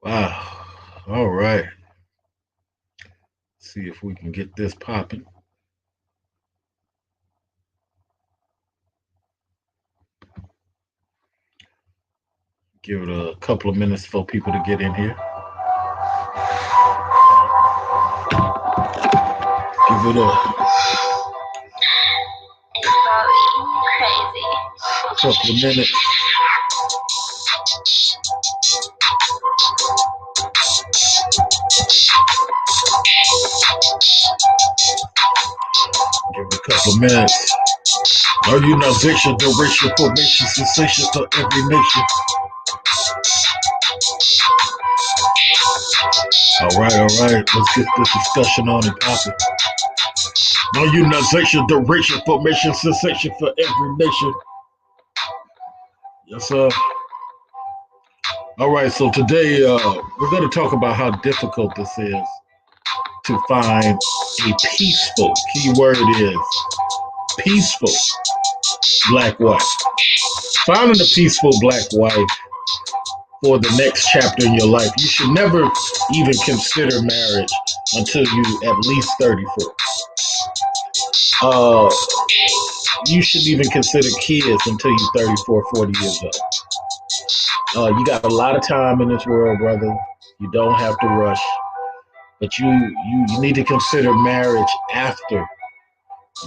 Wow. All right. See if we can get this popping. Give it a couple of minutes for people to get in here. Give it a It's probably crazy. couple of minutes. Give it a couple of minutes. Are you not fiction, the racial formation, sensation for every nation? All right, all right. Let's get this discussion on and popping. No unionization, the racial formation, sensation for every nation. Yes, sir. All right, so today we're going to talk about how difficult this is to find a peaceful, key word is peaceful black wife. Finding a peaceful black wife for the next chapter in your life, you should never even consider marriage until you at least 34. Uh, you shouldn't even consider kids until you're 34, 40 years old. You got a lot of time in this world, brother. You don't have to rush, but you need to consider marriage after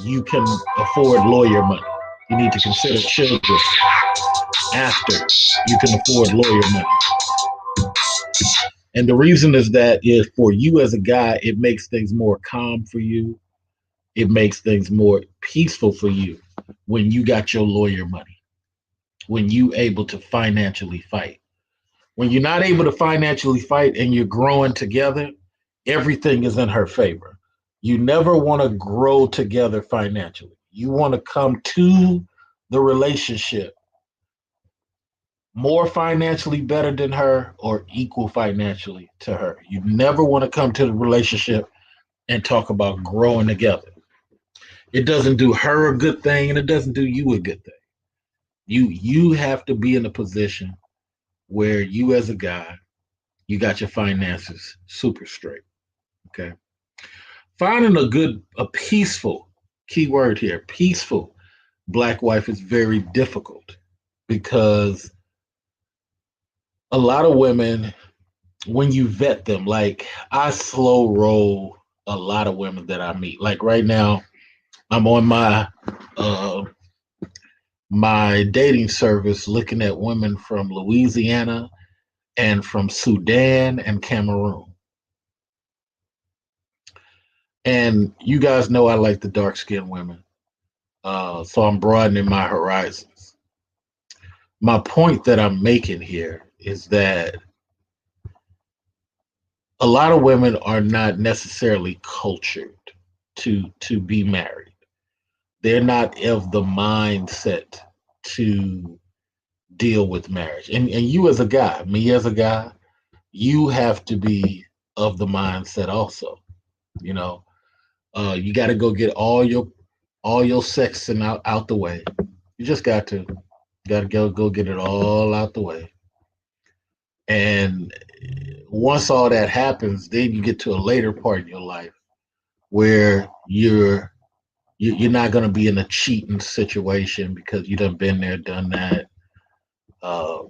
you can afford lawyer money. You need to consider children after you can afford lawyer money. And the reason is that if for you as a guy, it makes things more calm for you. It makes things more peaceful for you when you got your lawyer money, when you able to financially fight. When you're not able to financially fight and you're growing together, everything is in her favor. You never want to grow together financially. You want to come to the relationship more financially better than her or equal financially to her. You never want to come to the relationship and talk about growing together. It doesn't do her a good thing and it doesn't do you a good thing. You have to be in a position where you as a guy, you got your finances super straight. Okay. Finding a peaceful, key word here, peaceful black wife is very difficult because a lot of women, when you vet them, like I slow roll a lot of women that I meet. Like right now, I'm on uh my dating service looking at women from Louisiana and from Sudan and Cameroon. And you guys know I like the dark skinned women. So I'm broadening my horizons. My point that I'm making here is that a lot of women are not necessarily cultured to be married. They're not of the mindset to deal with marriage. And you as a guy, me as a guy, you have to be of the mindset also. You know, you got to go get all your sexing out the way. You just got to go get it all out the way. And once all that happens, then you get to a later part in your life where you're not going to be in a cheating situation because you done been there, done that. Uh,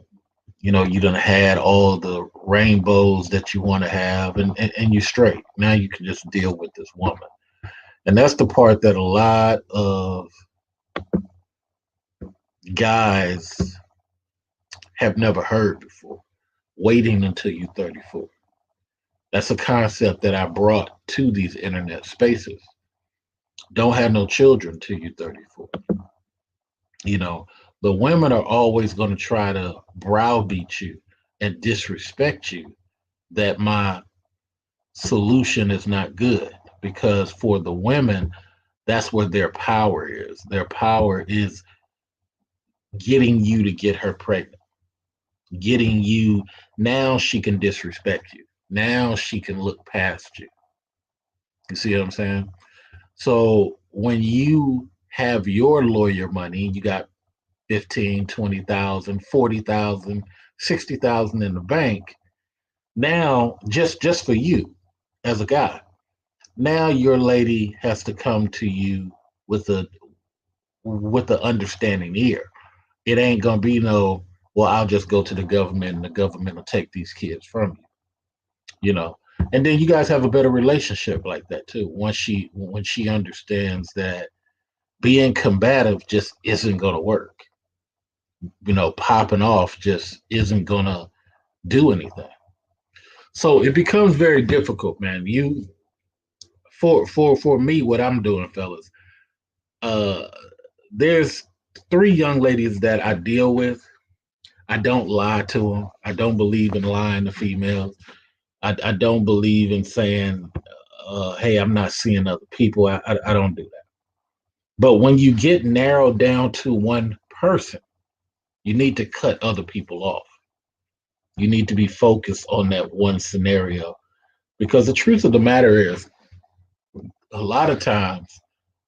you done had all the rainbows that you want to have, and you're straight. Now you can just deal with this woman, and that's the part that a lot of guys have never heard before. Waiting until you're 34. That's a concept that I brought to these internet spaces. Don't have no children till you're 34. You know, the women are always going to try to browbeat you and disrespect you that my solution is not good because for the women, that's where their power is. Their power is getting you to get her pregnant, getting you. Now she can disrespect you. Now she can look past you. You see what I'm saying? So when you have your lawyer money, you got 15, 20,000, 40,000, 60,000 in the bank, Now, just for you as a guy, now your lady has to come to you with a understanding ear. It ain't gonna be no, well, I'll just go to the government and the government will take these kids from you, you know. And then you guys have a better relationship like that too. Once she understands that being combative just isn't gonna work. Popping off just isn't gonna do anything. So it becomes very difficult, man. For me, what I'm doing, fellas, uh, there's three young ladies that I deal with. I don't lie to them. I don't believe in lying to females. I don't believe in saying, "Hey, I'm not seeing other people." I don't do that. But when you get narrowed down to one person, you need to cut other people off. You need to be focused on that one scenario because the truth of the matter is, a lot of times,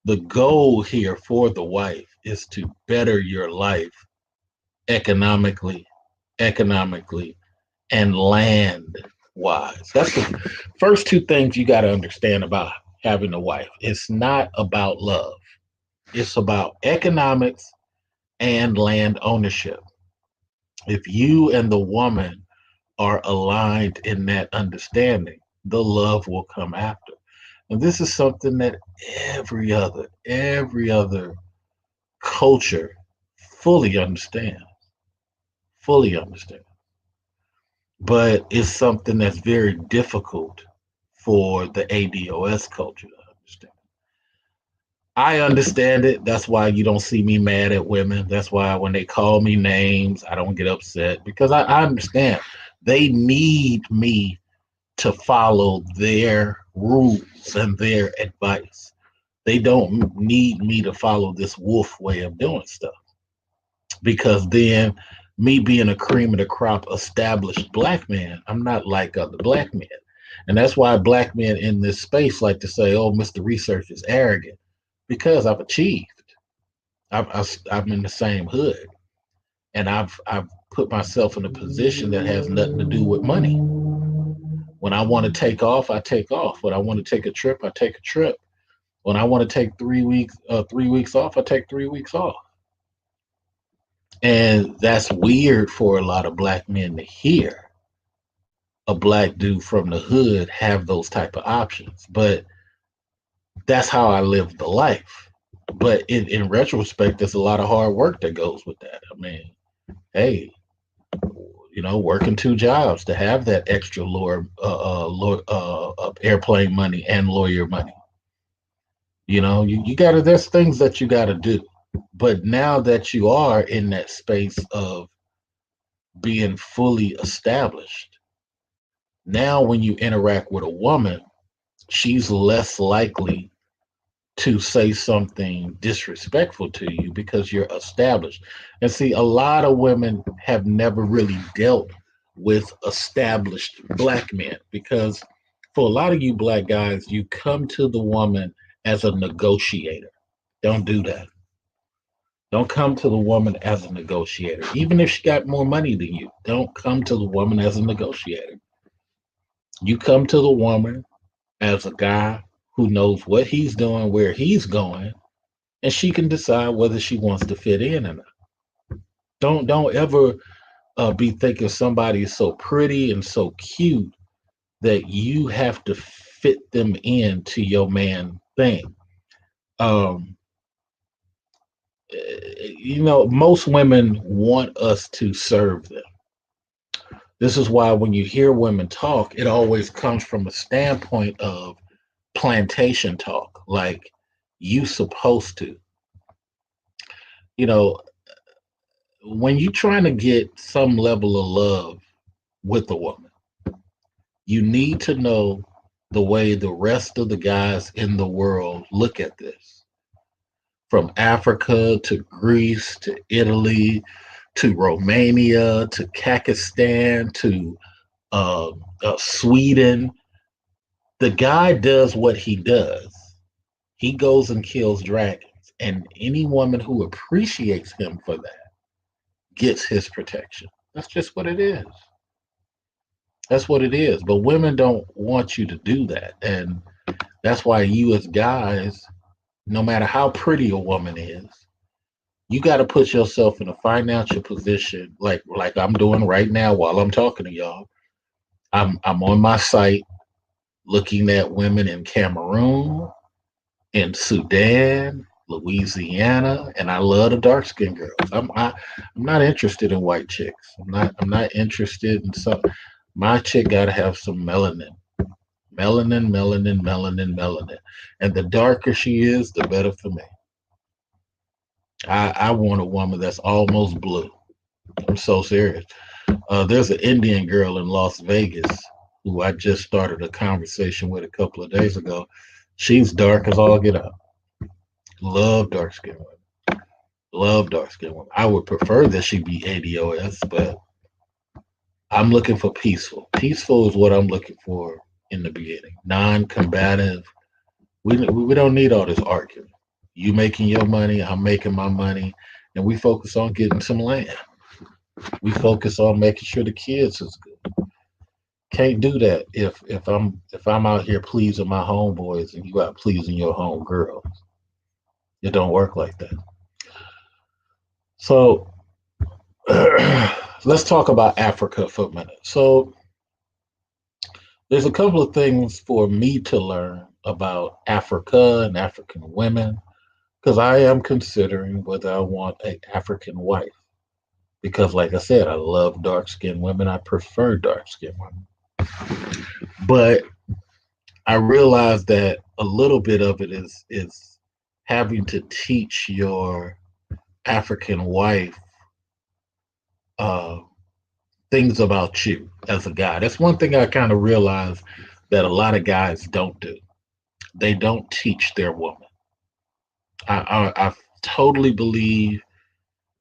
the goal here for the wife is to better your life economically, economically, and land wise. That's the first two things you got to understand about having a wife. It's not about love, it's about economics and land ownership. If you and the woman are aligned in that understanding, the love will come after. And this is something that every other culture fully understands, fully understand. But it's something that's very difficult for the ADOS culture to understand. I understand it. That's why you don't see me mad at women. That's why when they call me names, I don't get upset because I understand they need me to follow their rules and their advice. They don't need me to follow this wolf way of doing stuff because then me being a cream of the crop established black man, I'm not like other black men. And that's why black men in this space like to say, oh, Mr. Research is arrogant because I've achieved. I'm in the same hood and I've put myself in a position that has nothing to do with money. When I want to take off, I take off. When I want to take a trip, I take a trip. When I want to take 3 weeks off, I take 3 weeks off. And that's weird for a lot of black men to hear a black dude from the hood have those type of options. But that's how I live the life. But in retrospect, there's a lot of hard work that goes with that. I mean, hey, working two jobs to have that extra airplane money and lawyer money. You gotta, there's things that you gotta do. But now that you are in that space of being fully established, now when you interact with a woman, she's less likely to say something disrespectful to you because you're established. And see, a lot of women have never really dealt with established black men because for a lot of you black guys, you come to the woman as a negotiator. Don't do that. Don't come to the woman as a negotiator. Even if she got more money than you, don't come to the woman as a negotiator. You come to the woman as a guy who knows what he's doing, where he's going, and she can decide whether she wants to fit in or not. Don't ever be thinking somebody is so pretty and so cute that you have to fit them into your man thing. Um, most women want us to serve them. This is why when you hear women talk, it always comes from a standpoint of plantation talk, like you supposed to. You know, when you're trying to get some level of love with a woman, you need to know the way the rest of the guys in the world look at this. From Africa to Greece to Italy to Romania to Pakistan to Sweden, the guy does what he does. He goes and kills dragons, and any woman who appreciates him for that gets his protection. That's just what it is. That's what it is. But women don't want you to do that. And that's why you as guys, no matter how pretty a woman is, you got to put yourself in a financial position like I'm doing right now while I'm talking to y'all. I'm on my site looking at women in Cameroon, in Sudan, Louisiana, and I love the dark skinned girls. I'm not interested in white chicks. I'm not interested in some. My chick got to have some melanin, melanin, and the darker she is, the better for me. I want a woman that's almost blue. I'm so serious. There's an Indian girl in Las Vegas who I just started a conversation with a couple of days ago. She's dark as all get out. Love dark skin women. Love dark skin women. I would prefer that she be ADOS, but I'm looking for peaceful. Peaceful is what I'm looking for in the beginning. Non-combative. We don't need all this arguing. You making your money, I'm making my money, and we focus on getting some land. We focus on making sure the kids is good. Can't do that if I'm out here pleasing my homeboys and you out pleasing your homegirls. It don't work like that. So let's talk about Africa for a minute. So there's a couple of things for me to learn about Africa and African women because I am considering whether I want an African wife. Because, like I said, I love dark skinned women. I prefer dark skinned women. But I realize that a little bit of it is having to teach your African wife uh, things about you as a guy. That's one thing I kind of realize that a lot of guys don't do. They don't teach their woman. I totally believe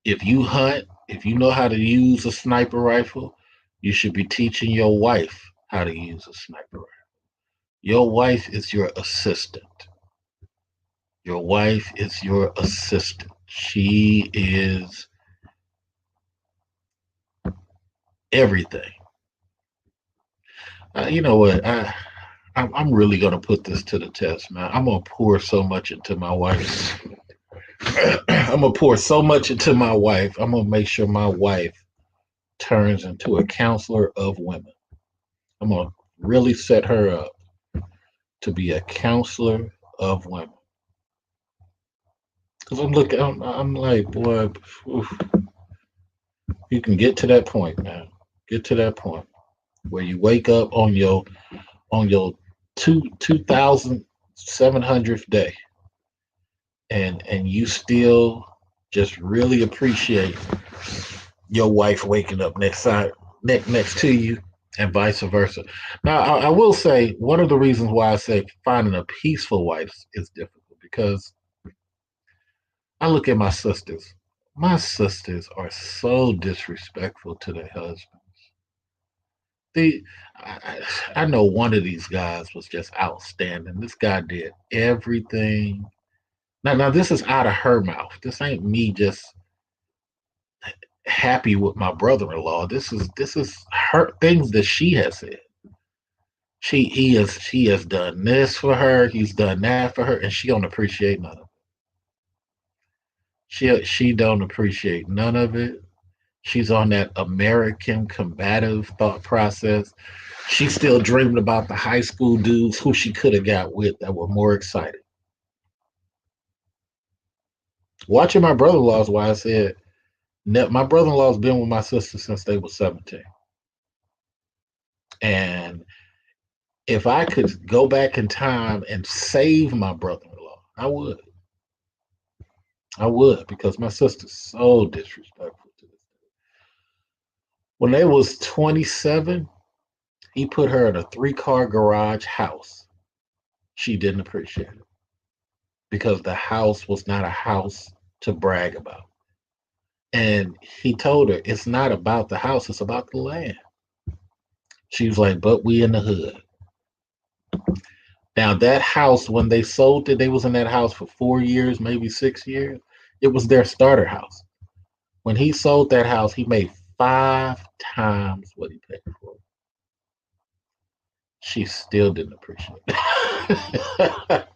if you hunt, if you know how to use a sniper rifle, you should be teaching your wife how to use a sniper rifle. Your wife is your assistant. Your wife is your assistant. She is everything. You know what? I'm really gonna put this to the test, man. I'm gonna pour so much into my wife. I'm gonna pour so much into my wife. I'm gonna make sure my wife turns into a counselor of women. I'm gonna really set her up to be a counselor of women. Cause I'm looking, I'm like, boy, oof, you can get to that point, man. Get to that point where you wake up on your 2,700th day, and you still just really appreciate your wife waking up next to you, and vice versa. Now, I will say one of the reasons why I say finding a peaceful wife is difficult because I look at my sisters. My sisters are so disrespectful to their husbands. The I know one of these guys was just outstanding. This guy did everything. Now this is out of her mouth. This ain't me just happy with my brother-in-law. This is her things that she has said. He has done this for her. He's done that for her, and she don't appreciate none of it. She don't appreciate none of it. She's on that American combative thought process. She's still dreaming about the high school dudes who she could have got with that were more excited. Watching my brother-in-law is why I said my brother-in-law's been with my sister since they were 17. And if I could go back in time and save my brother-in-law, I would. I would because my sister's so disrespectful to this. When they was 27, he put her in a three-car garage house. She didn't appreciate it because the house was not a house to brag about. And he told her, it's not about the house, it's about the land. She was like, but we in the hood. Now that house, when they sold it, they was in that house for 4 years, maybe 6 years. It was their starter house. When he sold that house, he made 5 times what he paid for it. she still didn't appreciate it.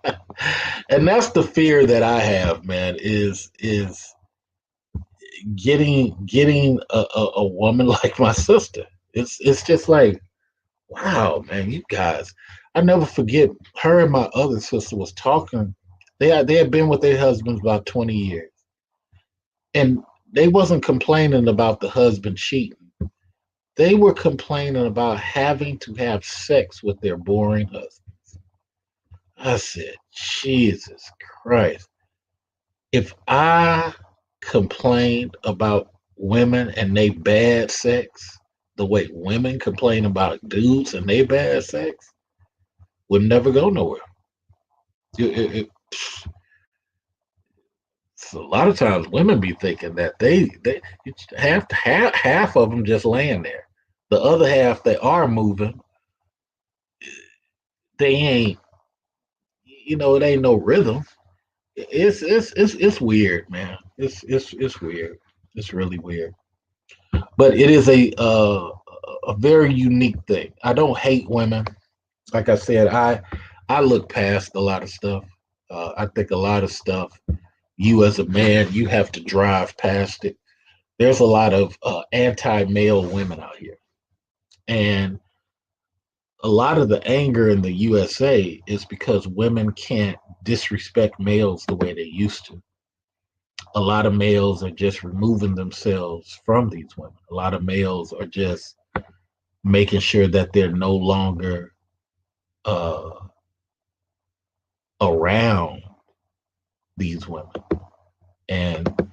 And that's the fear that I have, man, is getting a woman like my sister. It's just like, wow, man, you guys. I never forget her and my other sister was talking. They had been with their husbands about 20 years. And they wasn't complaining about the husband cheating. They were complaining about having to have sex with their boring husbands. I said, Jesus Christ. If I complained about women and they bad sex, the way women complain about dudes and they bad sex, would never go nowhere. So a lot of times women be thinking that they half of them just laying there. The other half they are moving. They ain't, it ain't no rhythm. It's weird, man. It's weird. It's really weird. But it is a very unique thing. I don't hate women. Like I said, I look past a lot of stuff. I think a lot of stuff. You as a man, you have to drive past it. There's a lot of anti-male women out here, and a lot of the anger in the USA is because women can't disrespect males the way they used to. A lot of males are just removing themselves from these women. A lot of males are just making sure that they're no longer uh, around these women. And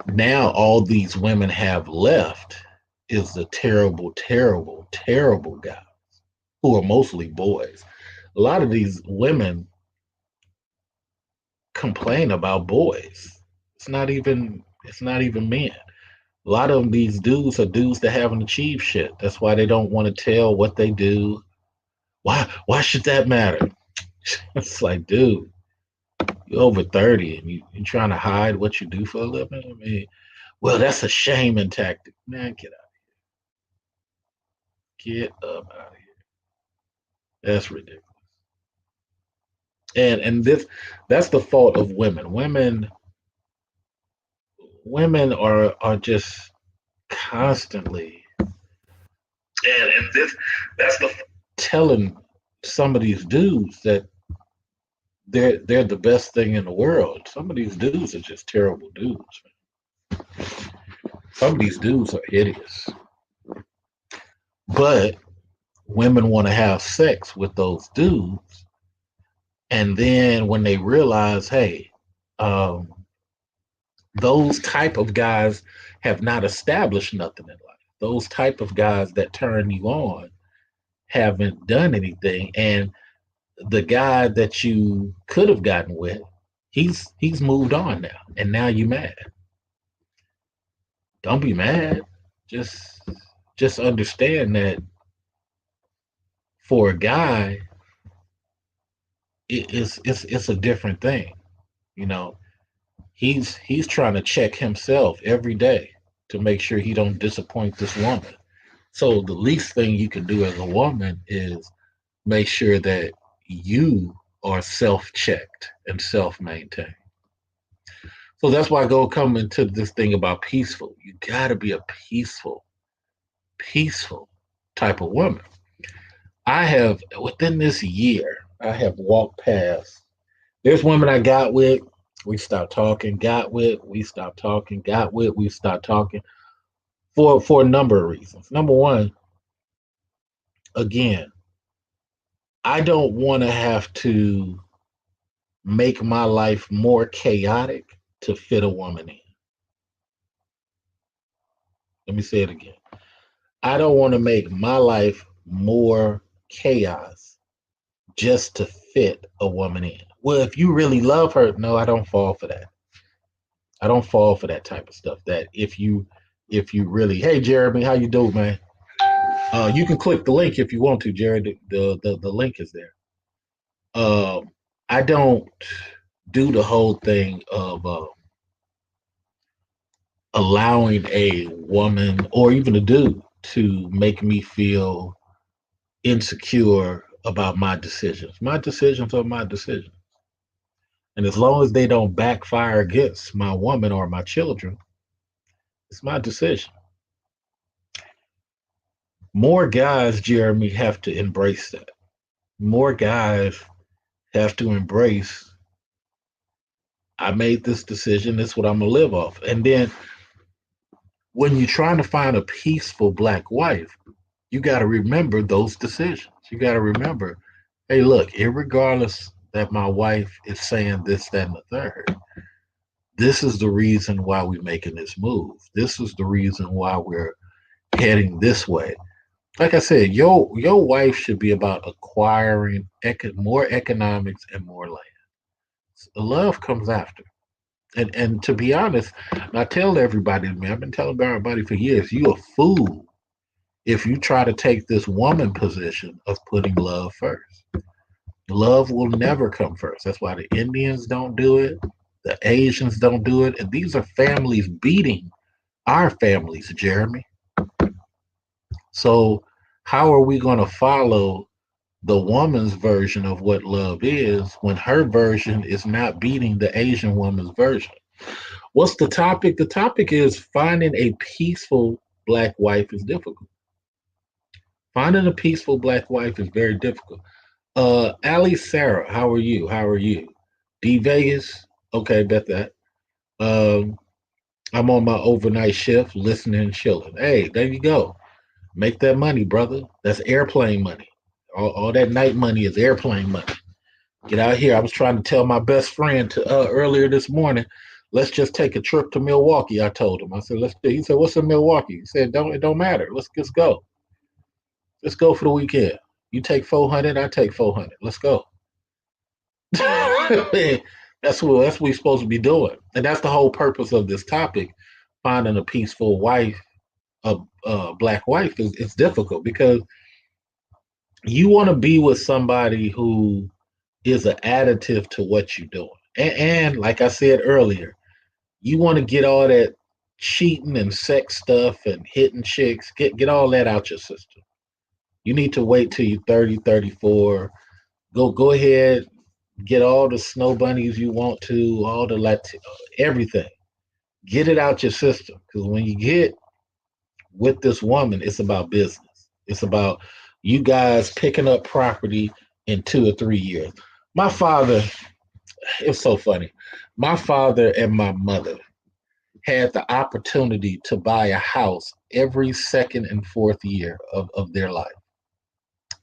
now all these women have left is the terrible, terrible, terrible guys who are mostly boys. A lot of these women complain about boys. It's not even men. A lot of these dudes are dudes that haven't achieved shit. That's why they don't want to tell what they do. Why should that matter? It's like, dude, you're over 30 and you're trying to hide what you do for a living. I mean, well, that's a shaming tactic. Man, get out. Get up out of here. That's ridiculous. And that's the fault of women. Women are just constantly and this that's the telling some of these dudes that they're the best thing in the world. Some of these dudes are just terrible dudes. Some of these dudes are hideous. But women want to have sex with those dudes, and then when they realize, hey, um, those type of guys have not established nothing in life. Those type of guys that turn you on haven't done anything, and the guy that you could have gotten with, he's moved on now, and now you mad. Don't be mad. Just just understand that for a guy, it's a different thing. You know, he's trying to check himself every day to make sure he don't disappoint this woman. So the least thing you can do as a woman is make sure that you are self-checked and self-maintained. So that's why I go come into this thing about peaceful. You got to be a peaceful type of woman. I have within this year, I have walked past. There's women I got with, we stopped talking. Got with, we stopped talking. Got with, we stopped talking for a number of reasons. Number one, again, I don't want to have to make my life more chaotic to fit a woman in. Let me say it again. I don't want to make my life more chaos just to fit a woman in. Well, if you really love her, no, I don't fall for that. I don't fall for that type of stuff. That if you really, hey Jeremy, how you doing, man? You can click the link if you want to, Jerry. The link is there. I don't do the whole thing of allowing a woman or even a dude to make me feel insecure about my decisions. My decisions are my decisions. And as long as they don't backfire against my woman or my children, it's my decision. More guys, Jeremy, have to embrace that. More guys have to embrace, I made this decision, this is what I'm gonna live off. And then when you're trying to find a peaceful black wife, you got to remember those decisions. You got to remember, hey, look, irregardless that my wife is saying this, that, and the third, this is the reason why we're making this move. This is the reason why we're heading this way. Like I said, your wife should be about acquiring more economics and more land. Love comes after. And to be honest, and I tell everybody, man, I've been telling everybody for years, you a fool if you try to take this woman position of putting love first. Love will never come first. That's why the Indians don't do it, the Asians don't do it, and these are families beating our families, Jeremy. So how are we going to follow the woman's version of what love is when her version is not beating the Asian woman's version? What's the topic? The topic is finding a peaceful black wife is difficult. Finding a peaceful black wife is very difficult. Ali Sarah, how are you? How are you? D Vegas, okay, bet that. Um, I'm on my overnight shift, listening and chilling. Hey, there you go. Make that money, brother. That's airplane money. All that night money is airplane money. Get out here. I was trying to tell my best friend earlier this morning. Let's just take a trip to Milwaukee. I told him. I said, let's do. He said, what's in Milwaukee? He said, don't it don't matter. Let's just go. Let's go for the weekend. You take 400, I take 400. Let's go. That's what we're supposed to be doing, and that's the whole purpose of this topic. Finding a peaceful wife, a black wife, is it's difficult because you want to be with somebody who is an additive to what you're doing, and like I said earlier, you want to get all that cheating and sex stuff and hitting chicks, get all that out your system. You need to wait till you're 30, 34. Go ahead, get all the snow bunnies you want to, all the everything. Get it out your system because when you get with this woman, it's about business. It's about you guys picking up property in 2 or 3 years. My father, it's so funny. My father and my mother had the opportunity to buy a house every second and fourth year of their life,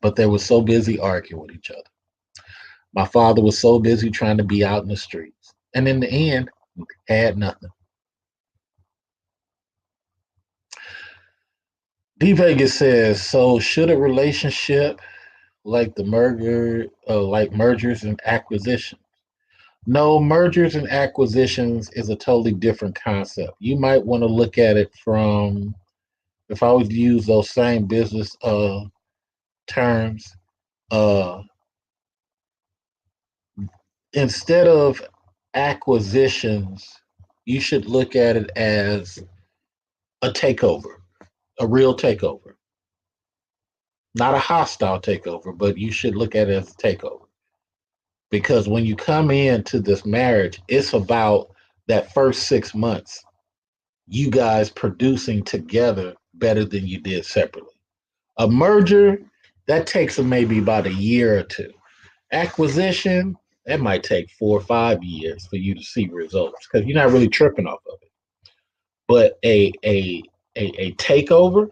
but they were so busy arguing with each other. My father was so busy trying to be out in the streets. And in the end, had nothing. D Vegas says, so should a relationship like mergers and acquisitions? No, mergers and acquisitions is a totally different concept. You might want to look at it from, if I was to use those same business terms, uh, instead of acquisitions, you should look at it as a takeover, a real takeover, not a hostile takeover, but you should look at it as a takeover. Because when you come into this marriage, it's about that first 6 months, you guys producing together better than you did separately. A merger, that takes maybe about a year or two. Acquisition, that might take 4 or 5 years for you to see results because you're not really tripping off of it. But a takeover,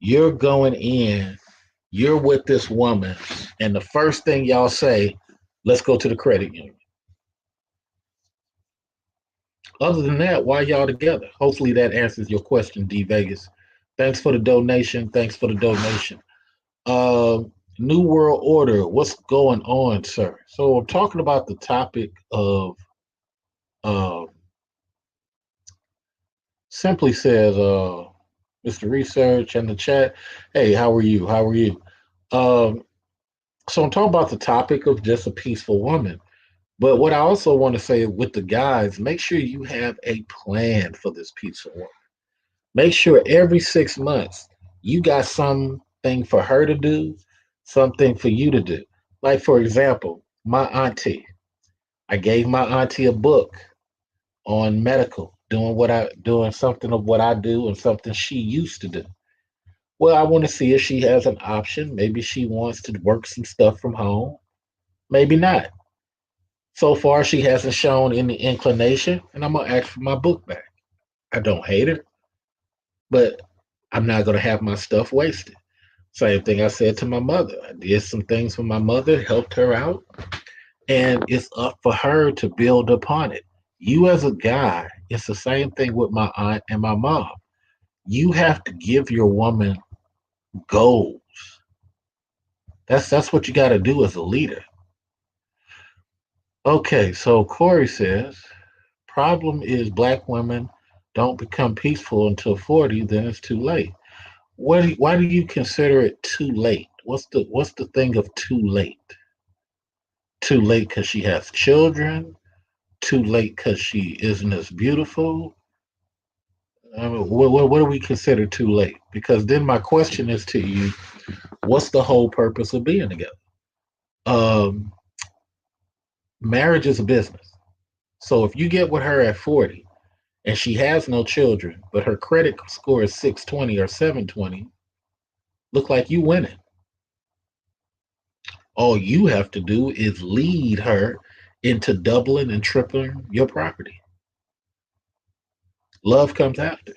you're going in, you're with this woman, and the first thing y'all say, let's go to the credit union. Other than that, why y'all together? Hopefully that answers your question, D Vegas. Thanks for the donation. Thanks for the donation. Uh, New World Order, what's going on, sir? So I'm talking about the topic of uh, simply says, Mr. Research in the chat. Hey, how are you? How are you? Um, so I'm talking about the topic of just a peaceful woman. But what I also want to say with the guys, make sure you have a plan for this peaceful woman. Make sure every 6 months you got something for her to do, something for you to do. Like, for example, my auntie, I gave my auntie a book on medical, doing something of what I do and something she used to do. Well, I want to see if she has an option. Maybe she wants to work some stuff from home. Maybe not. So far, she hasn't shown any inclination, and I'm gonna ask for my book back. I don't hate her, but I'm not gonna have my stuff wasted. Same thing I said to my mother. I did some things for my mother, helped her out, and it's up for her to build upon it. You as a guy, it's the same thing with my aunt and my mom. You have to give your woman goals. That's what you got to do as a leader. Okay, so Corey says, problem is black women don't become peaceful until 40, then it's too late. Why do you consider it too late? What's the thing of too late? Too late because she has children. Too late because she isn't as beautiful. I mean, what do we consider too late? Because then my question is to you: what's the whole purpose of being together? Um, Marriage is a business. So if you get with her at 40 and she has no children, but her credit score is 620 or 720, look like you winning. All you have to do is lead her into doubling and tripling your property. Love comes after.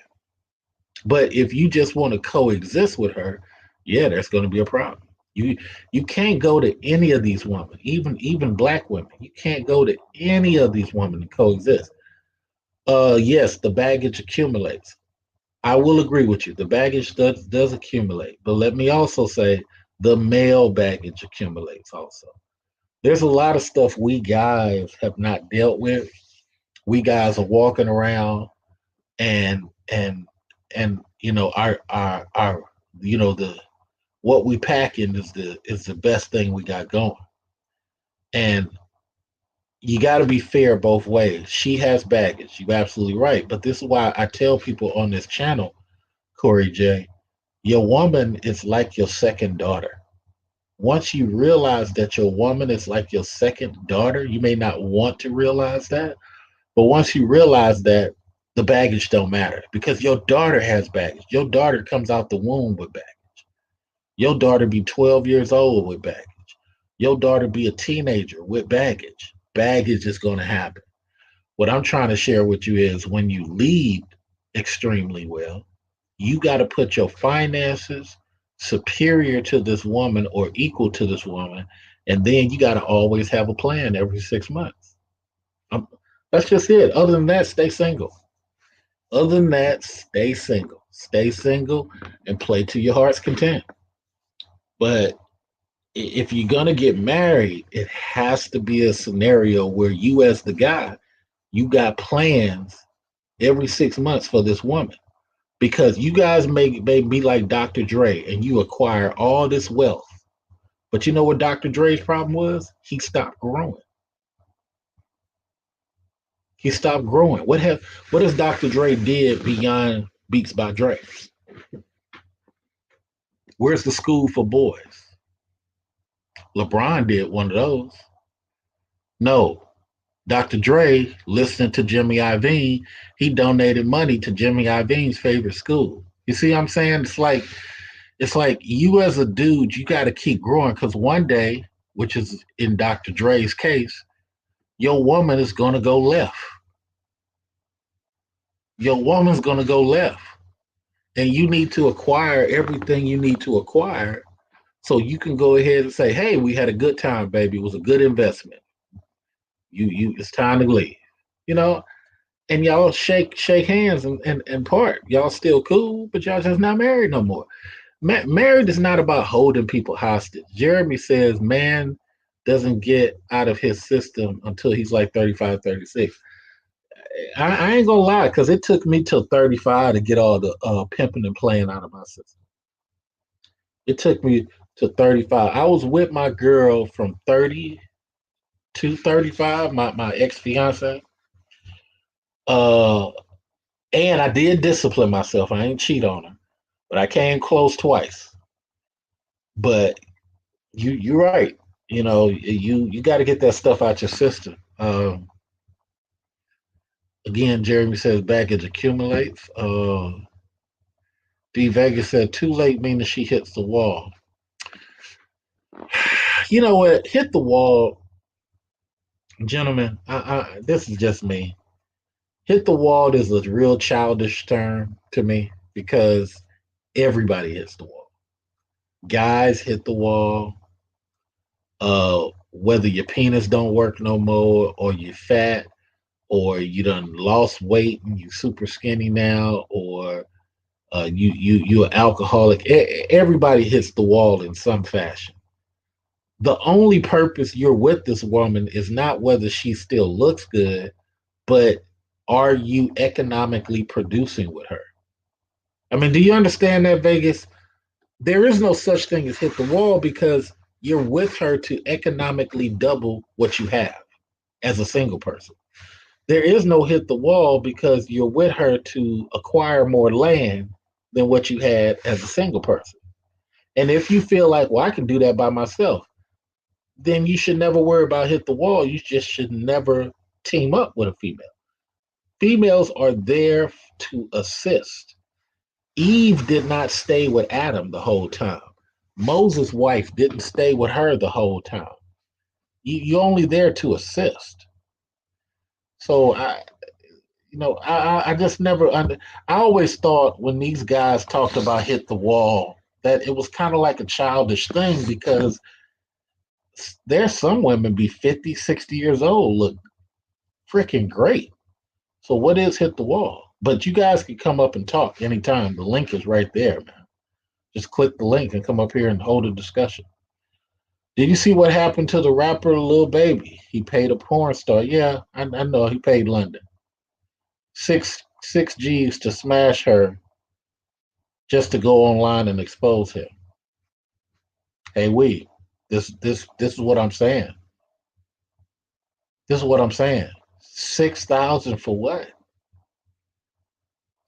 But if you just want to coexist with her, yeah, that's going to be a problem. You you can't go to any of these women, even black women. You can't go to any of these women and coexist. Yes, the baggage accumulates. I will agree with you. The baggage does accumulate, but let me also say the male baggage accumulates also. There's a lot of stuff we guys have not dealt with. We guys are walking around and and our the what we packing is the best thing we got going. And you got to be fair both ways. She has baggage. You're absolutely right. But this is why I tell people on this channel, Corey J, your woman is like your second daughter. Once you realize that your woman is like your second daughter, you may not want to realize that, but once you realize that, the baggage don't matter because your daughter has baggage. Your daughter comes out the womb with baggage. Your daughter be 12 years old with baggage. Your daughter be a teenager with baggage. Baggage is going to happen. What I'm trying to share with you is when you lead extremely well, you got to put your finances superior to this woman or equal to this woman, and then you got to always have a plan every 6 months. Um, that's just it. Other than that, stay single. Other than that, stay single. Stay single and play to your heart's content. But if you're gonna get married, it has to be a scenario where you, as the guy, you got plans every 6 months for this woman. Because you guys may be like Dr. Dre and you acquire all this wealth. But you know what Dr. Dre's problem was? He stopped growing. He stopped growing. What has Dr. Dre did beyond Beats by Dre? Where's the school for boys? LeBron did one of those. No. Dr. Dre, listening to Jimmy Iovine, he donated money to Jimmy Iovine's favorite school. You see what I'm saying? It's like you as a dude, you got to keep growing because one day, which is in Dr. Dre's case, your woman is going to go left. Your woman's going to go left. And you need to acquire everything you need to acquire so you can go ahead and say, hey, we had a good time, baby. It was a good investment. It's time to leave. You know, and y'all shake hands and part. Y'all still cool, but y'all just not married no more. Married is not about holding people hostage. Jeremy says man doesn't get out of his system until he's like 35, 36. I ain't gonna lie, because it took me till 35 to get all the pimping and playing out of my system. It took me to 35. I was with my girl from 30 to 35, my ex fiance. Uh, and I did discipline myself. I ain't cheat on her, but I came close twice. But you're right. You got to get that stuff out your system. Again, Jeremy says baggage accumulates. D Vegas said too late meaning she hits the wall. You know what? Hit the wall, gentlemen. This is just me. Hit the wall is a real childish term to me because everybody hits the wall. Guys hit the wall. Whether your penis don't work no more, or you're fat, or you done lost weight and you super skinny now, or you're an alcoholic. Everybody hits the wall in some fashion. The only purpose you're with this woman is not whether she still looks good, but are you economically producing with her? I mean, do you understand that, Vegas? There is no such thing as hit the wall because you're with her to economically double what you have as a single person. There is no hit the wall because you're with her to acquire more land than what you had as a single person. And if you feel like, well, I can do that by myself, then you should never worry about hit the wall. You just should never team up with a female. Females are there to assist. Eve did not stay with Adam the whole time. Moses' wife didn't stay with her the whole time. You're only there to assist. So I just never under. I always thought when these guys talked about hit the wall that it was kind of like a childish thing because there's some women be 50, 60 years old, look freaking great. So what is hit the wall? But you guys can come up and talk anytime. The link is right there, man. Just click the link and come up here and hold a discussion. Did you see what happened to the rapper Lil Baby? He paid a porn star. Yeah, I know he paid London six G's to smash her just to go online and expose him. Hey, this is what I'm saying. This is what I'm saying. 6,000 for what?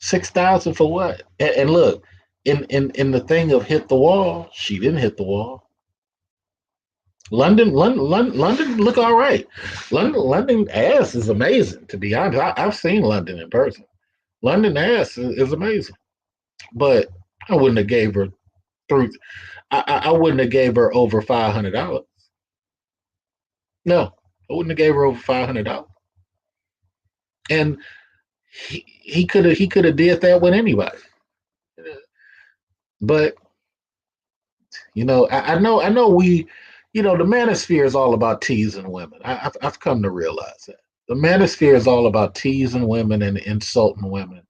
6,000 for what? And look, in the thing of hit the wall, she didn't hit the wall. London look all right. London ass is amazing. To be honest, I've seen London in person. London ass is amazing, but I wouldn't have gave her through. I wouldn't have gave her over $500. No, I wouldn't have gave her over $500. And he could have did that with anybody. But I know the manosphere is all about teasing women. I've come to realize that the manosphere is all about teasing women and insulting women.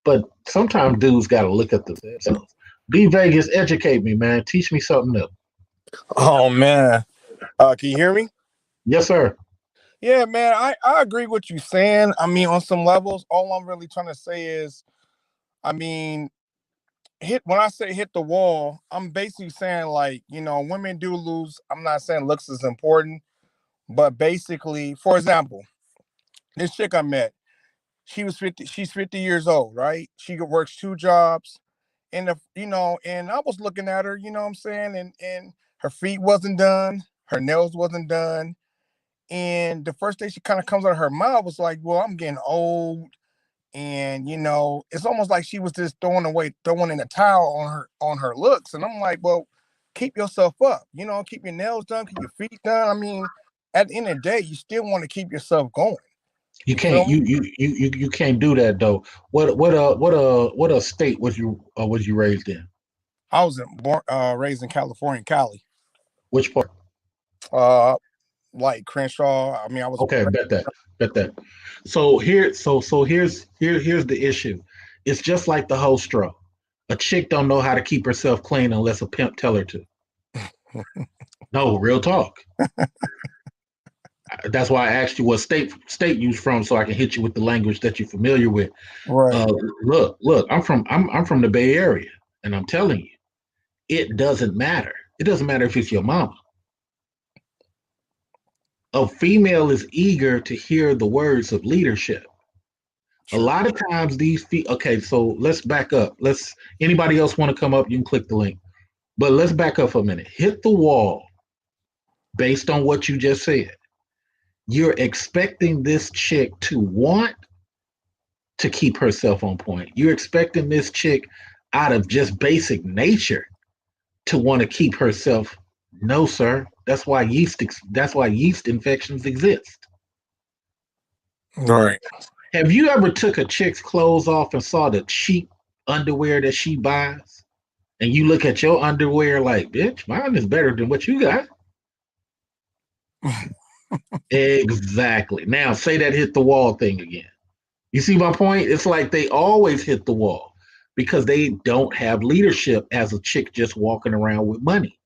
But sometimes dudes got to look at themselves. B Vegas, educate me, man. Teach me something new. Oh man, can you hear me? Yes, sir. Yeah, man, I agree with you saying. I mean, on some levels, all I'm really trying to say is, I mean, when I say hit the wall, I'm basically saying like, women do lose. I'm not saying looks is important, but basically, for example, this chick I met, she was 50. She's 50 years old, right? She works two jobs, and and I was looking at her, you know what I'm saying, and her feet wasn't done, her nails wasn't done. And the first thing she kind of comes out of her mouth was like, well, I'm getting old. And, it's almost like she was just throwing in a towel on her looks. And I'm like, well, keep yourself up, keep your nails done, keep your feet done. I mean, at the end of the day, you still want to keep yourself going. You Feel can't me? you can't do that though. What state was you raised in? I was raised in California, Cali. Which part? Uh, like Crenshaw. I mean, I was. Okay, bet that. So here's the issue. It's just like the whole straw. A chick don't know how to keep herself clean unless a pimp tell her to. No, real talk. That's why I asked you what state you from, so I can hit you with the language that you're familiar with. Right. Uh, look. I'm from the Bay Area, and I'm telling you, it doesn't matter. It doesn't matter if it's your mama. A female is eager to hear the words of leadership. A True. lot of times okay, so let's back up. Anybody else want to come up, you can click the link. But let's back up for a minute. Hit the wall based on what you just said. You're expecting this chick to want to keep herself on point. You're expecting this chick out of just basic nature to want to keep herself. No, sir. That's why yeast infections exist. All right. Have you ever took a chick's clothes off and saw the cheap underwear that she buys? And you look at your underwear like, bitch, mine is better than what you got. Exactly. Now say that hit the wall thing again. You see my point? It's like they always hit the wall because they don't have leadership as a chick just walking around with money.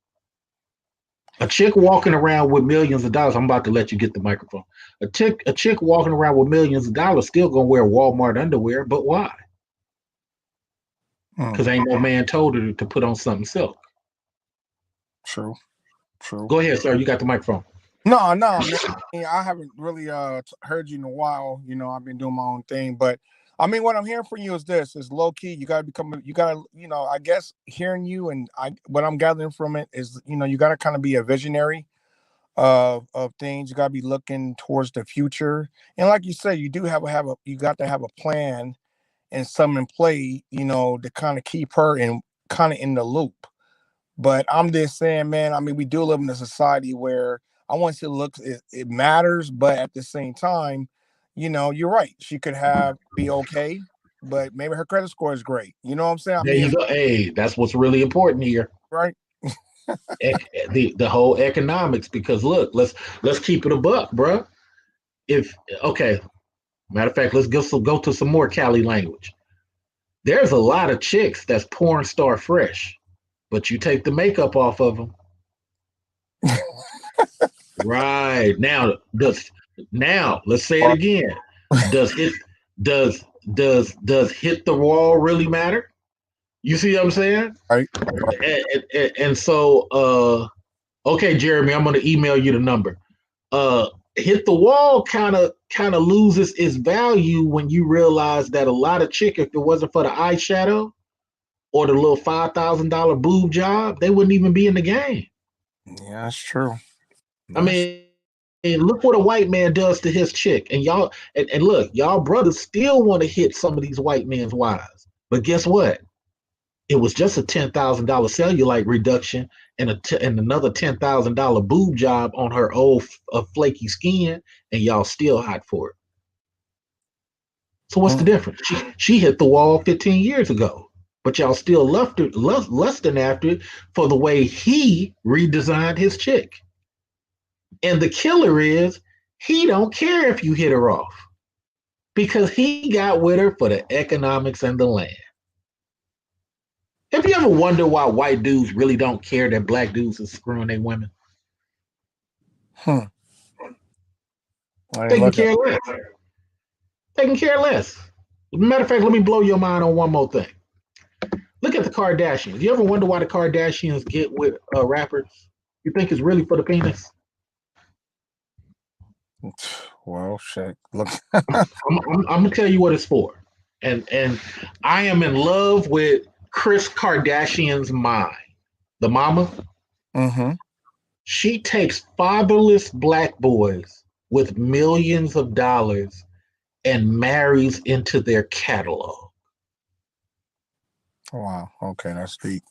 A chick walking around with millions of dollars. I'm about to let you get the microphone. A chick walking around with millions of dollars still gonna wear Walmart underwear, but why? Because ain't no man told her to put on something silk. True. Go ahead, sir. You got the microphone. No, man. I haven't really heard you in a while. You know, I've been doing my own thing, but I mean, what I'm hearing from you is this: is low key. You gotta I guess hearing you and what I'm gathering from it is, you gotta kind of be a visionary of things. You gotta be looking towards the future, and like you said, you do you got to have a plan and some in play, to kind of keep her in the loop. But I'm just saying, man, I mean, we do live in a society where I want to say looks it matters, but at the same time, you're right. She could be okay, but maybe her credit score is great. You know what I'm saying? I There mean, you go. Hey, that's what's really important here. right? The whole economics. Because look, let's keep it a buck, bro. If okay, matter of fact, let's go to some more Cali language. There's a lot of chicks that's porn star fresh, but you take the makeup off of them. Right. Now let's say it again. Does hit the wall really matter? You see what I'm saying? Right. And so okay, Jeremy, I'm gonna email you the number. Hit the wall kind of loses its value when you realize that a lot of chick, if it wasn't for the eyeshadow or the little $5,000 boob job, they wouldn't even be in the game. Yeah, that's true. I mean, look what a white man does to his chick, and y'all, and look, y'all brothers still want to hit some of these white men's wives, but guess what? It was just a $10,000 cellulite reduction and another $10,000 boob job on her old flaky skin, and y'all still hot for it. So what's the difference? She hit the wall 15 years ago, but y'all still lusting after it for the way he redesigned his chick. And the killer is he don't care if you hit her off because he got with her for the economics and the land. Have you ever wondered why white dudes really don't care that black dudes are screwing their women? They can care less. They can care less. Matter of fact, let me blow your mind on one more thing. Look at the Kardashians. You ever wonder why the Kardashians get with rappers? You think it's really for the penis? Well, shit. Look, I'm gonna tell you what it's for. And I am in love with Kris Kardashian's mind. The mama. Mm-hmm. She takes fatherless black boys with millions of dollars and marries into their catalog. Wow. Okay, that's deep.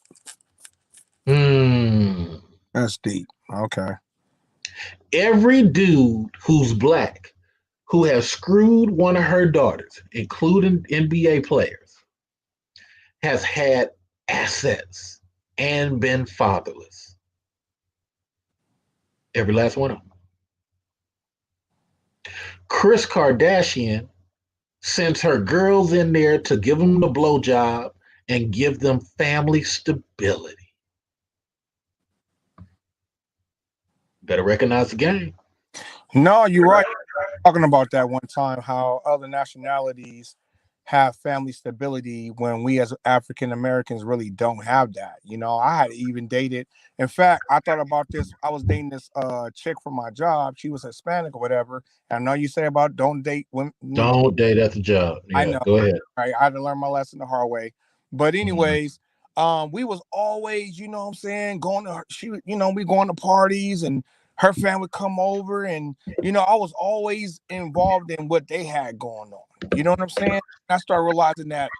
That's deep. Okay. Every dude who's black who has screwed one of her daughters, including NBA players, has had assets and been fatherless. Every last one of them. Kris Kardashian sends her girls in there to give them the blowjob and give them family stability. Better recognize the game. No, you're right. Talking about that one time, how other nationalities have family stability when we as African Americans really don't have that. I had even dated. In fact, I thought about this. I was dating this chick for my job. She was Hispanic or whatever. And I know you say about don't date women. Don't date at the job. Yeah, I know. go ahead. I had to learn my lesson the hard way. But anyways, We was always, you know what I'm saying, going to we going to parties and her family would come over and I was always involved in what they had going on. You know what I'm saying? I started realizing that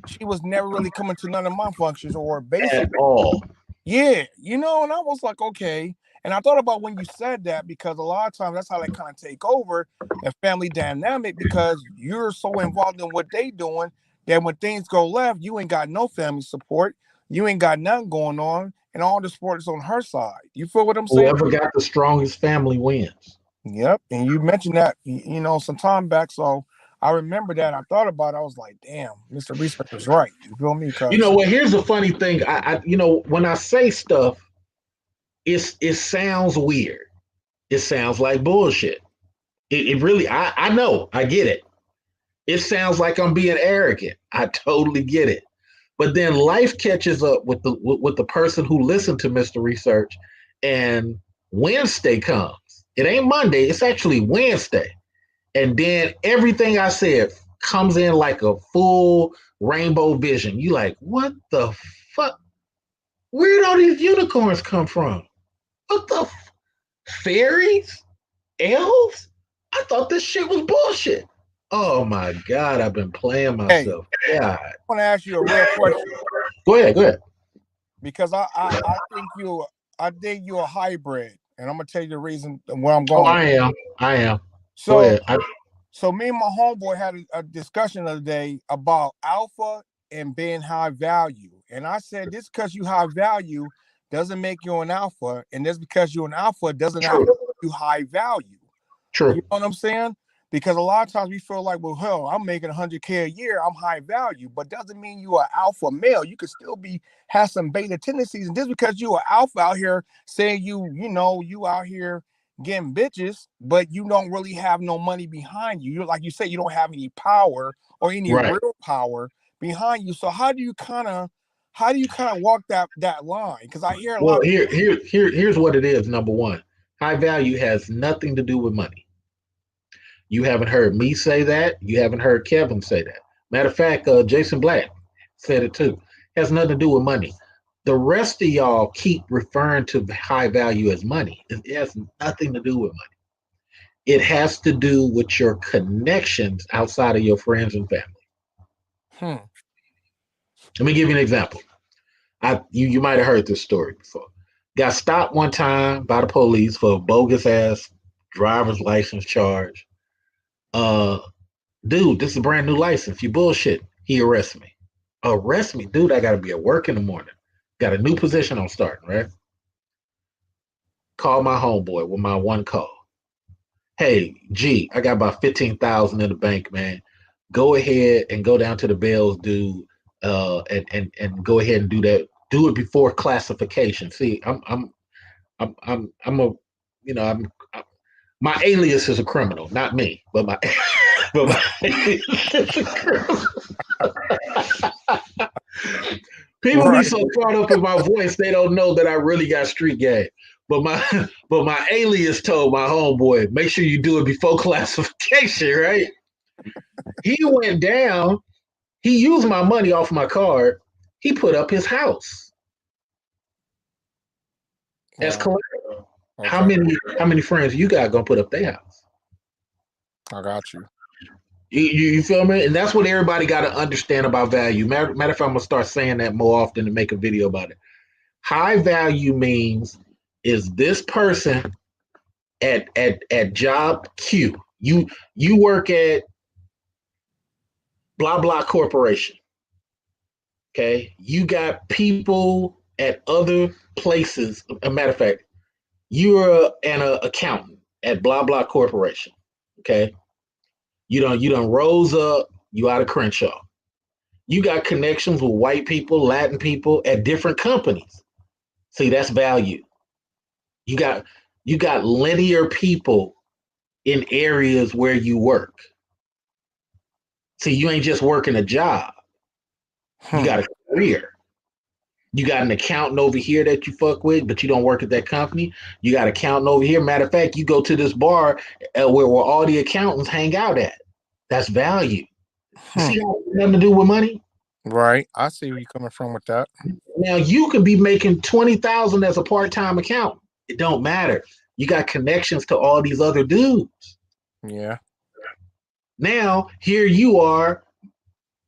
she was never really coming to none of my functions or At basically, all. yeah, and I was like, okay. And I thought about when you said that because a lot of times that's how they kind of take over and family dynamic because you're so involved in what they doing that when things go left, you ain't got no family support, you ain't got nothing going on, and all the support is on her side. You feel what I'm saying? Whoever got the strongest family wins. Yep. And you mentioned that, some time back. So I remember that. I thought about it. I was like, damn, Mr. Research was right. You feel me? You know what? Here's the funny thing. When I say stuff, it sounds weird. It sounds like bullshit. It really. I know. I get it. It sounds like I'm being arrogant. I totally get it. But then life catches up with the person who listened to Mr. Research, and Wednesday comes. It ain't Monday. It's actually Wednesday. And then everything I said comes in like a full rainbow vision. You like, what the fuck? Where'd all these unicorns come from? What the fairies? Elves? I thought this shit was bullshit. Oh my God, I've been playing myself. Hey, God. I want to ask you a real question. Go ahead. Because I think you're a hybrid. And I'm gonna tell you the reason where I'm going. Oh, I am. So, Go ahead. so me and my homeboy had a discussion the other day about alpha and being high value. And I said, this because you high value doesn't make you an alpha. And this because you're an alpha doesn't have you high value. True. You know what I'm saying? Because a lot of times we feel like, well, hell, I'm making 100K a year, I'm high value, but doesn't mean you are alpha male. You could still have some beta tendencies, and just because you are alpha out here saying you out here getting bitches, but you don't really have no money behind you. Like you say, you don't have any power or any real power behind you. So how do you kind of walk that line? Because I hear a lot. Here's what it is. Number one, high value has nothing to do with money. You haven't heard me say that. You haven't heard Kevin say that. Matter of fact, Jason Black said it too. It has nothing to do with money. The rest of y'all keep referring to high value as money. It has nothing to do with money. It has to do with your connections outside of your friends and family. Let me give you an example. You might have heard this story before. Got stopped one time by the police for a bogus ass driver's license charge. Dude, this is a brand new license. You bullshit. He arrests me. Arrest me, dude. I gotta be at work in the morning. Got a new position I'm starting, right? Call my homeboy with my one call. Hey, G, I got about 15,000 in the bank, man. Go ahead and go down to the Bells, dude, and go ahead and do that. Do it before classification. See, my alias is a criminal, not me, but my alias is a criminal. People be so caught up in my voice, they don't know that I really got street game. But my alias told my homeboy, make sure you do it before classification, right? He went down, he used my money off my card, he put up his house. That's collateral. Okay. How many friends you got gonna put up their house? I got you. You feel me? And that's what everybody got to understand about value. Matter of fact, I'm gonna start saying that more often and make a video about it. High value means is this person at job Q. You work at blah blah corporation. Okay, you got people at other places. A matter of fact, you're an accountant at blah blah corporation. Okay. You done rose up, you out of Crenshaw. You got connections with white people, Latin people at different companies. See, that's value. You got linear people in areas where you work. See, you ain't just working a job. You got a career. You got an accountant over here that you fuck with, but you don't work at that company. You got an accountant over here. Matter of fact, you go to this bar where all the accountants hang out at. That's value. You see how it has nothing to do with money? Right. I see where you're coming from with that. Now you could be making 20,000 as a part-time accountant. It don't matter. You got connections to all these other dudes. Yeah. Now here you are.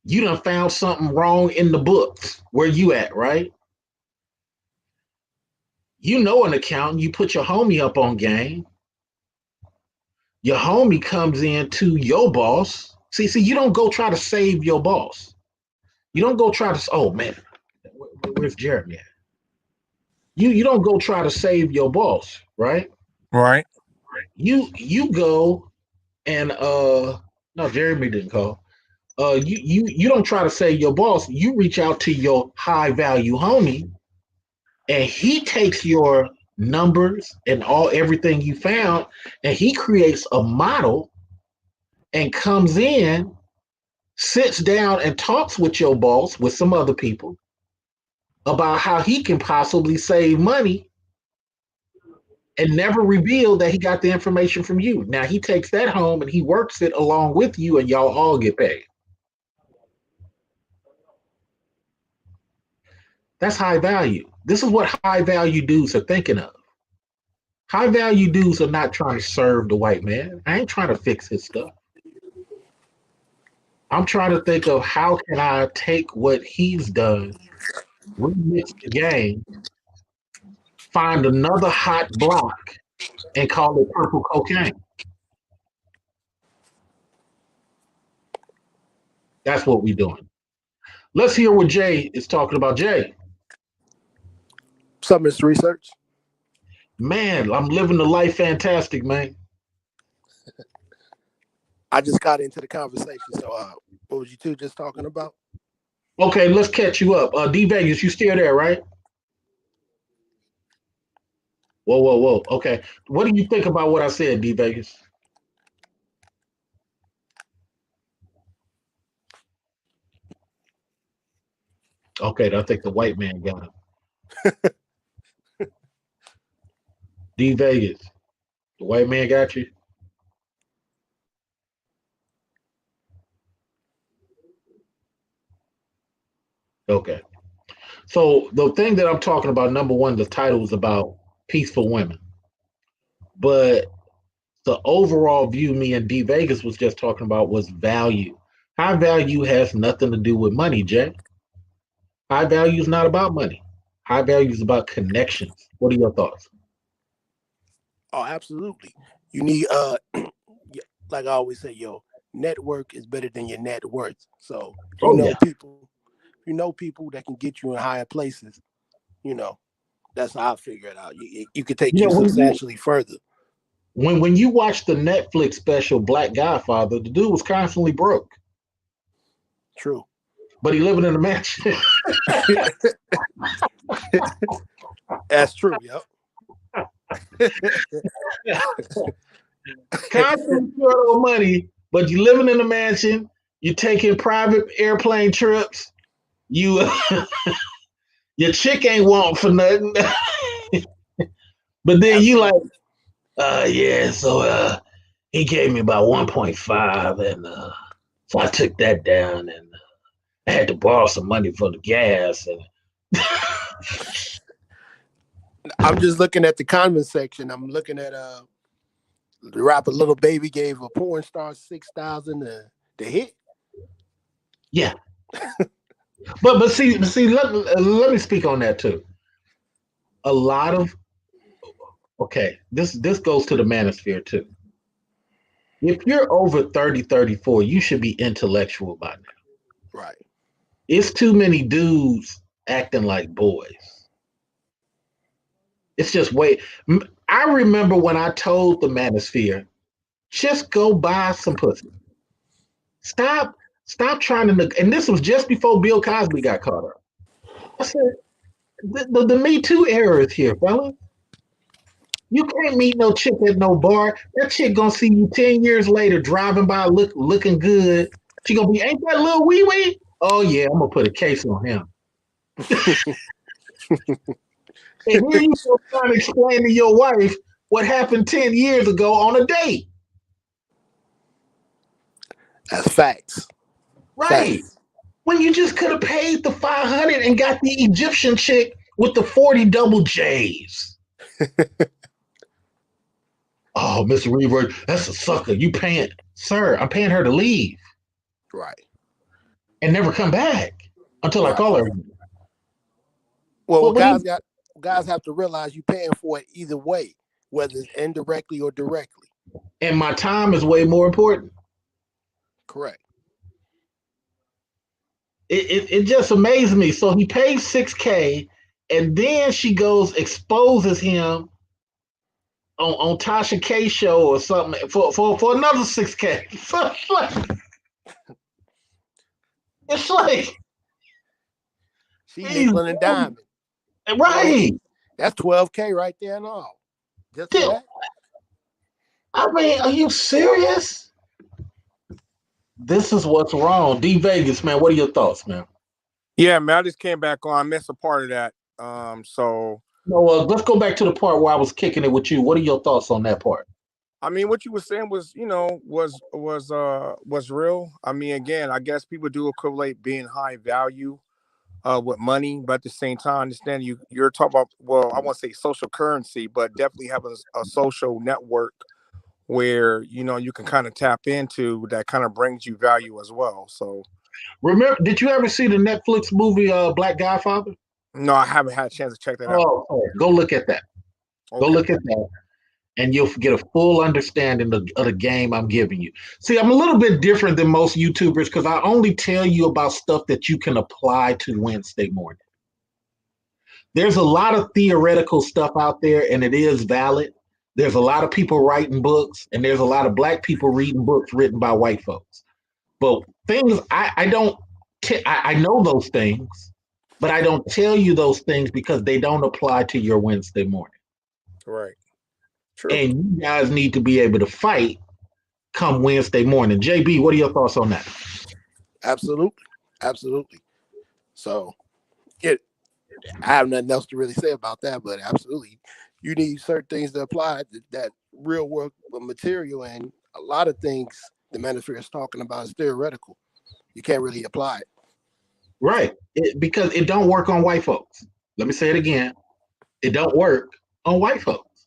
You done found something wrong in the books. Where you at, right? You know an accountant. You put your homie up on game. Your homie comes in to your boss. See, you don't go try to save your boss. You don't go try to. Oh man, where's Jeremy at? You don't go try to save your boss, right? Right. You go and no, Jeremy didn't call. You don't try to save your boss. You reach out to your high value homie, and he takes your numbers and everything you found, and he creates a model and comes in, sits down and talks with your boss with some other people about how he can possibly save money and never reveal that he got the information from you. Now he takes that home and he works it along with you, and y'all all get paid. That's high value. This is what high value dudes are thinking of. High value dudes are not trying to serve the white man. I ain't trying to fix his stuff. I'm trying to think of how can I take what he's done, remix the game, find another hot block, and call it purple cocaine. That's what we're doing. Let's hear what Jay is talking about. Jay, What's up, Mr. Research? man, I'm living the life fantastic, man. I just got into the conversation. So, what was you two just talking about? Okay, let's catch you up. D Vegas, you still there, right? Whoa. Okay. What do you think about what I said, D Vegas? Okay, I think the white man got him. D Vegas, the white man got you. Okay. So the thing that I'm talking about, number one, the title is about peaceful women. But the overall view me and D Vegas was just talking about was value. High value has nothing to do with money, Jay. High value is not about money. High value is about connections. What are your thoughts? Oh, absolutely. You need, like I always say, network is better than your net worth. So, Oh yeah. people that can get you in higher places, you know, that's how I figure it out. You could take You you know, substantially further. when you watch the Netflix special Black Godfather, the dude was constantly broke, True. but he living in a mansion. That's true. Yep. Constantly short on money, but you living in a mansion. You taking private airplane trips. You your chick ain't want for nothing. But then you like, yeah, so he gave me about 1.5, and so I took that down, and I had to borrow some money for the gas. And I'm just looking at the comment section. I'm looking at the rapper Little Baby gave a porn star 6,000 to hit. yeah, but see, let me speak on that too. A lot of this goes to the manosphere too. If you're over 30, 34, you should be intellectual by now. Right. It's too many dudes acting like boys. It's just wait. I remember when I told the manosphere, just go buy some pussy. Stop trying to. And this was just before Bill Cosby got caught up. I said, the Me Too era is here, fella. You can't meet no chick at no bar. That chick gonna see you 10 years later driving by looking good. She gonna be, ain't that little wee wee? Oh yeah, I'm gonna put a case on him. And here you go trying to explain to your wife what happened 10 years ago on a date. That's facts. Right. Facts. when you just could have paid the 500 and got the Egyptian chick with the 40 double J's. Oh, Mr. Reaver, that's a sucker. You paying, sir? I'm paying her to leave Right. and never come back until I Right. call her. Well, What do you, guys have to realize you're paying for it either way, whether it's indirectly or directly. and my time is way more important. Correct. It just amazed me. So he pays $6K, and then she goes exposes him on Tasha K show or something for another $6K. So it's like She nickel and diamond. right. That's $12K right there and all. Just for Dude, that. I mean, are you serious? This is what's wrong. D Vegas, man. What are your thoughts, man? Yeah, man, I just came back on. I missed a part of that. So No, let's go back to the part where I was kicking it with you. What are your thoughts on that part? I mean, what you were saying was, was real. I mean, again, I guess people do equate being high value with money, but at the same time, I understand you're talking about, well, I won't say social currency, but definitely having a social network where you can kind of tap into that kind of brings you value as well. So Remember, did you ever see the Netflix movie Black Godfather? no, I haven't had a chance to check that out. Oh, go look at that. Go look at that, and you'll get a full understanding of the game I'm giving you. See, I'm a little bit different than most YouTubers because I only tell you about stuff that you can apply to Wednesday morning. There's a lot of theoretical stuff out there, and it is valid. There's a lot of people writing books, and there's a lot of black people reading books written by white folks. But things I don't, I know those things, but I don't tell you those things because they don't apply to your Wednesday morning. Right. True. And you guys need to be able to fight come Wednesday morning. JB, what are your thoughts on that? Absolutely. So I have nothing else to really say about that, but absolutely, you need certain things to apply that real world material, and a lot of things the manosphere is talking about is theoretical. You can't really apply it. Right, because it don't work on white folks. Let me say it again. It don't work on white folks.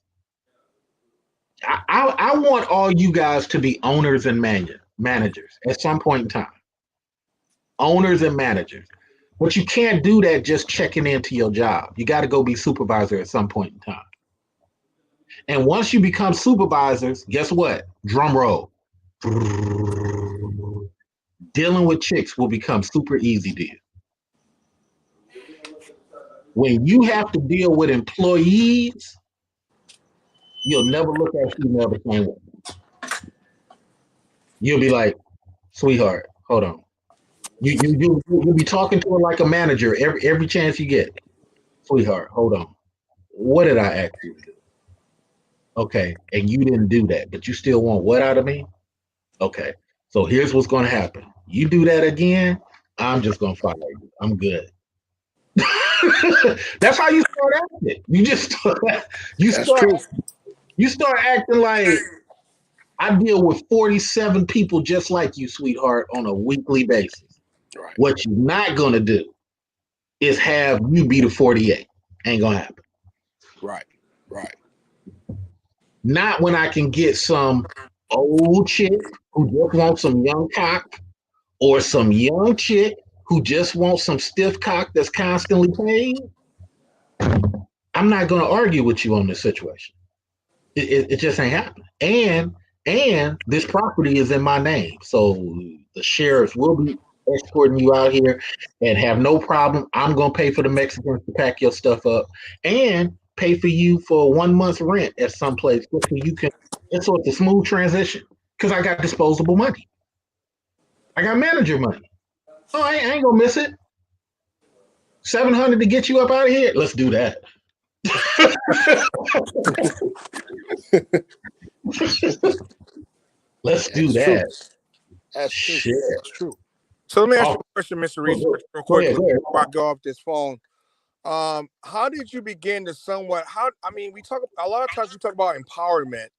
I want all you guys to be owners and managers at some point in time. Owners and managers. But you can't do that just checking into your job. You got to go be supervisor at some point in time. And once you become supervisors, guess what? Drum roll. Dealing with chicks will become super easy to you. When you have to deal with employees, you'll never look at female the same way. You'll be like, sweetheart, hold on. You'll be talking to her like a manager every chance you get. Sweetheart, hold on. What did I ask you to do? Okay, and you didn't do that, but you still want what out of me? Okay, so here's what's going to happen. You do that again, I'm just going to fire you. I'm good. That's how you start acting. You start acting like I deal with 47 people just like you, sweetheart, on a weekly basis. Right. What you're not going to do is have you be the 48. Ain't going to happen. Right. Not when I can get some old chick who just wants some young cock or some young chick who just wants some stiff cock that's constantly paid. I'm not going to argue with you on this situation. It just ain't happening. And this property is in my name. So the sheriffs will be escorting you out here and have no problem. I'm going to pay for the Mexicans to pack your stuff up and pay for you for 1 month's rent at some place so you can, and so it's a smooth transition because I got disposable money. I got manager money. Oh, I ain't going to miss it. 700 to get you up out of here. Let's do that. Let's do that. That's true. That's true. So let me ask you a question, Mr. Reese, real quick before I go off this phone. How did you begin to we talk a lot of times we talk about empowerment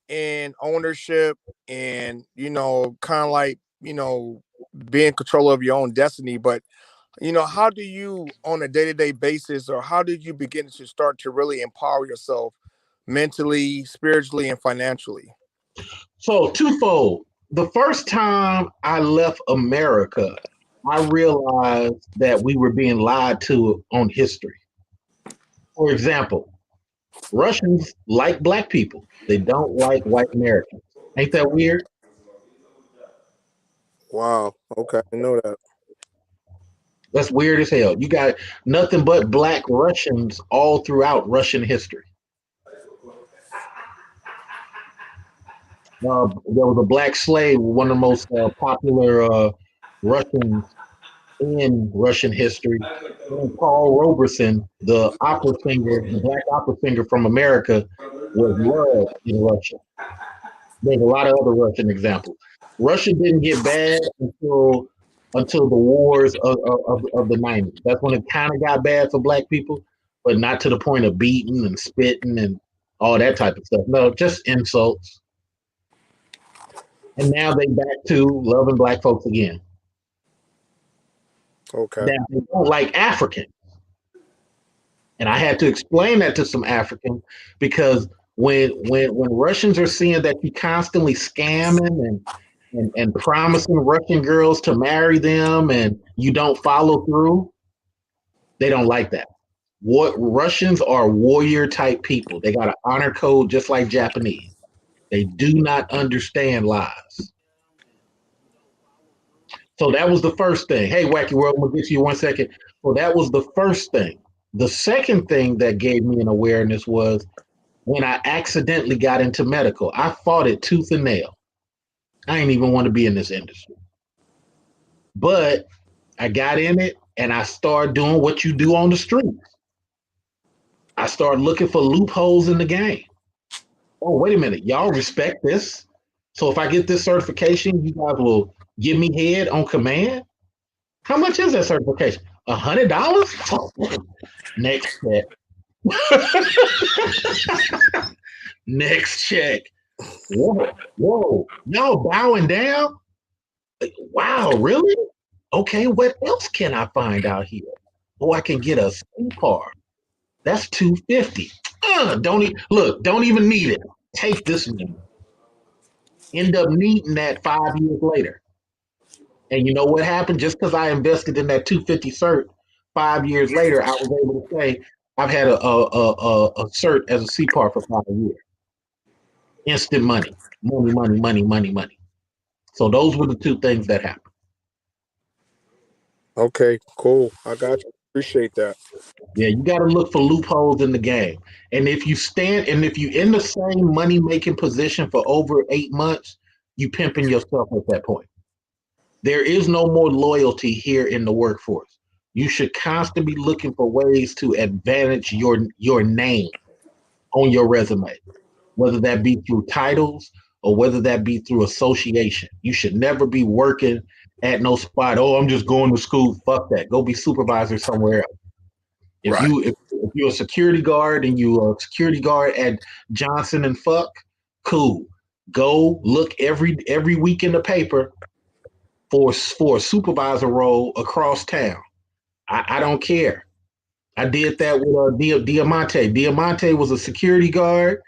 and ownership and kind of like be in control of your own destiny. But how do you, on a day-to-day basis, or how did you begin to start to really empower yourself mentally, spiritually, and financially? So twofold. The first time I left America, I realized that we were being lied to on history. For example, Russians like black people. They don't like white Americans. Ain't that weird? Wow. Okay, I know that. That's weird as hell. You got nothing but black Russians all throughout Russian history. There was a black slave, one of the most popular Russians in Russian history. And Paul Robeson, the opera singer, the black opera singer from America, was loved in Russia. There's a lot of other Russian examples. Russia didn't get bad until the wars of the 90s. That's when it kind of got bad for black people, but not to the point of beating and spitting and all that type of stuff. No, just insults. And now they back to loving black folks again. Okay. Now they don't like Africans. And I had to explain that to some Africans because when Russians are seeing that you constantly scamming and promising Russian girls to marry them and you don't follow through, they don't like that. What Russians are warrior type people. They got an honor code just like Japanese. They do not understand lies. So that was the first thing. Hey, Wacky World, I'm gonna get to you 1 second. So that was the first thing. The second thing that gave me an awareness was when I accidentally got into medical. I fought it tooth and nail. I didn't even want to be in this industry. But I got in it and I started doing what you do on the streets. I started looking for loopholes in the game. Oh, wait a minute. Y'all respect this? So if I get this certification, you guys will give me head on command? How much is that certification? $100? Next check. Next check. Whoa. Y'all bowing down? Wow, really? Okay, what else can I find out here? Oh, I can get a CPAR. That's $250. Don't even need it. Take this one. End up needing that 5 years later. And you know what happened? Just because I invested in that 250 cert, 5 years later, I was able to say I've had a cert as a CPAR for 5 years. Instant money. Money. So those were the two things that happened. Okay, cool. I got you. Appreciate that. Yeah, you got to look for loopholes in the game. And if you in the same money making position for over 8 months, you pimping yourself at that point. There is no more loyalty here in the workforce. You should constantly be looking for ways to advantage your name on your resume, whether that be through titles or whether that be through association. You should never be working at no spot. Oh, I'm just going to school. Fuck that. Go be supervisor somewhere else. If Right. if you're a security guard and you're a security guard at Johnson and Fuck, cool. Go look every week in the paper for a supervisor role across town. I don't care. I did that with Diamante. Diamante was a security guard,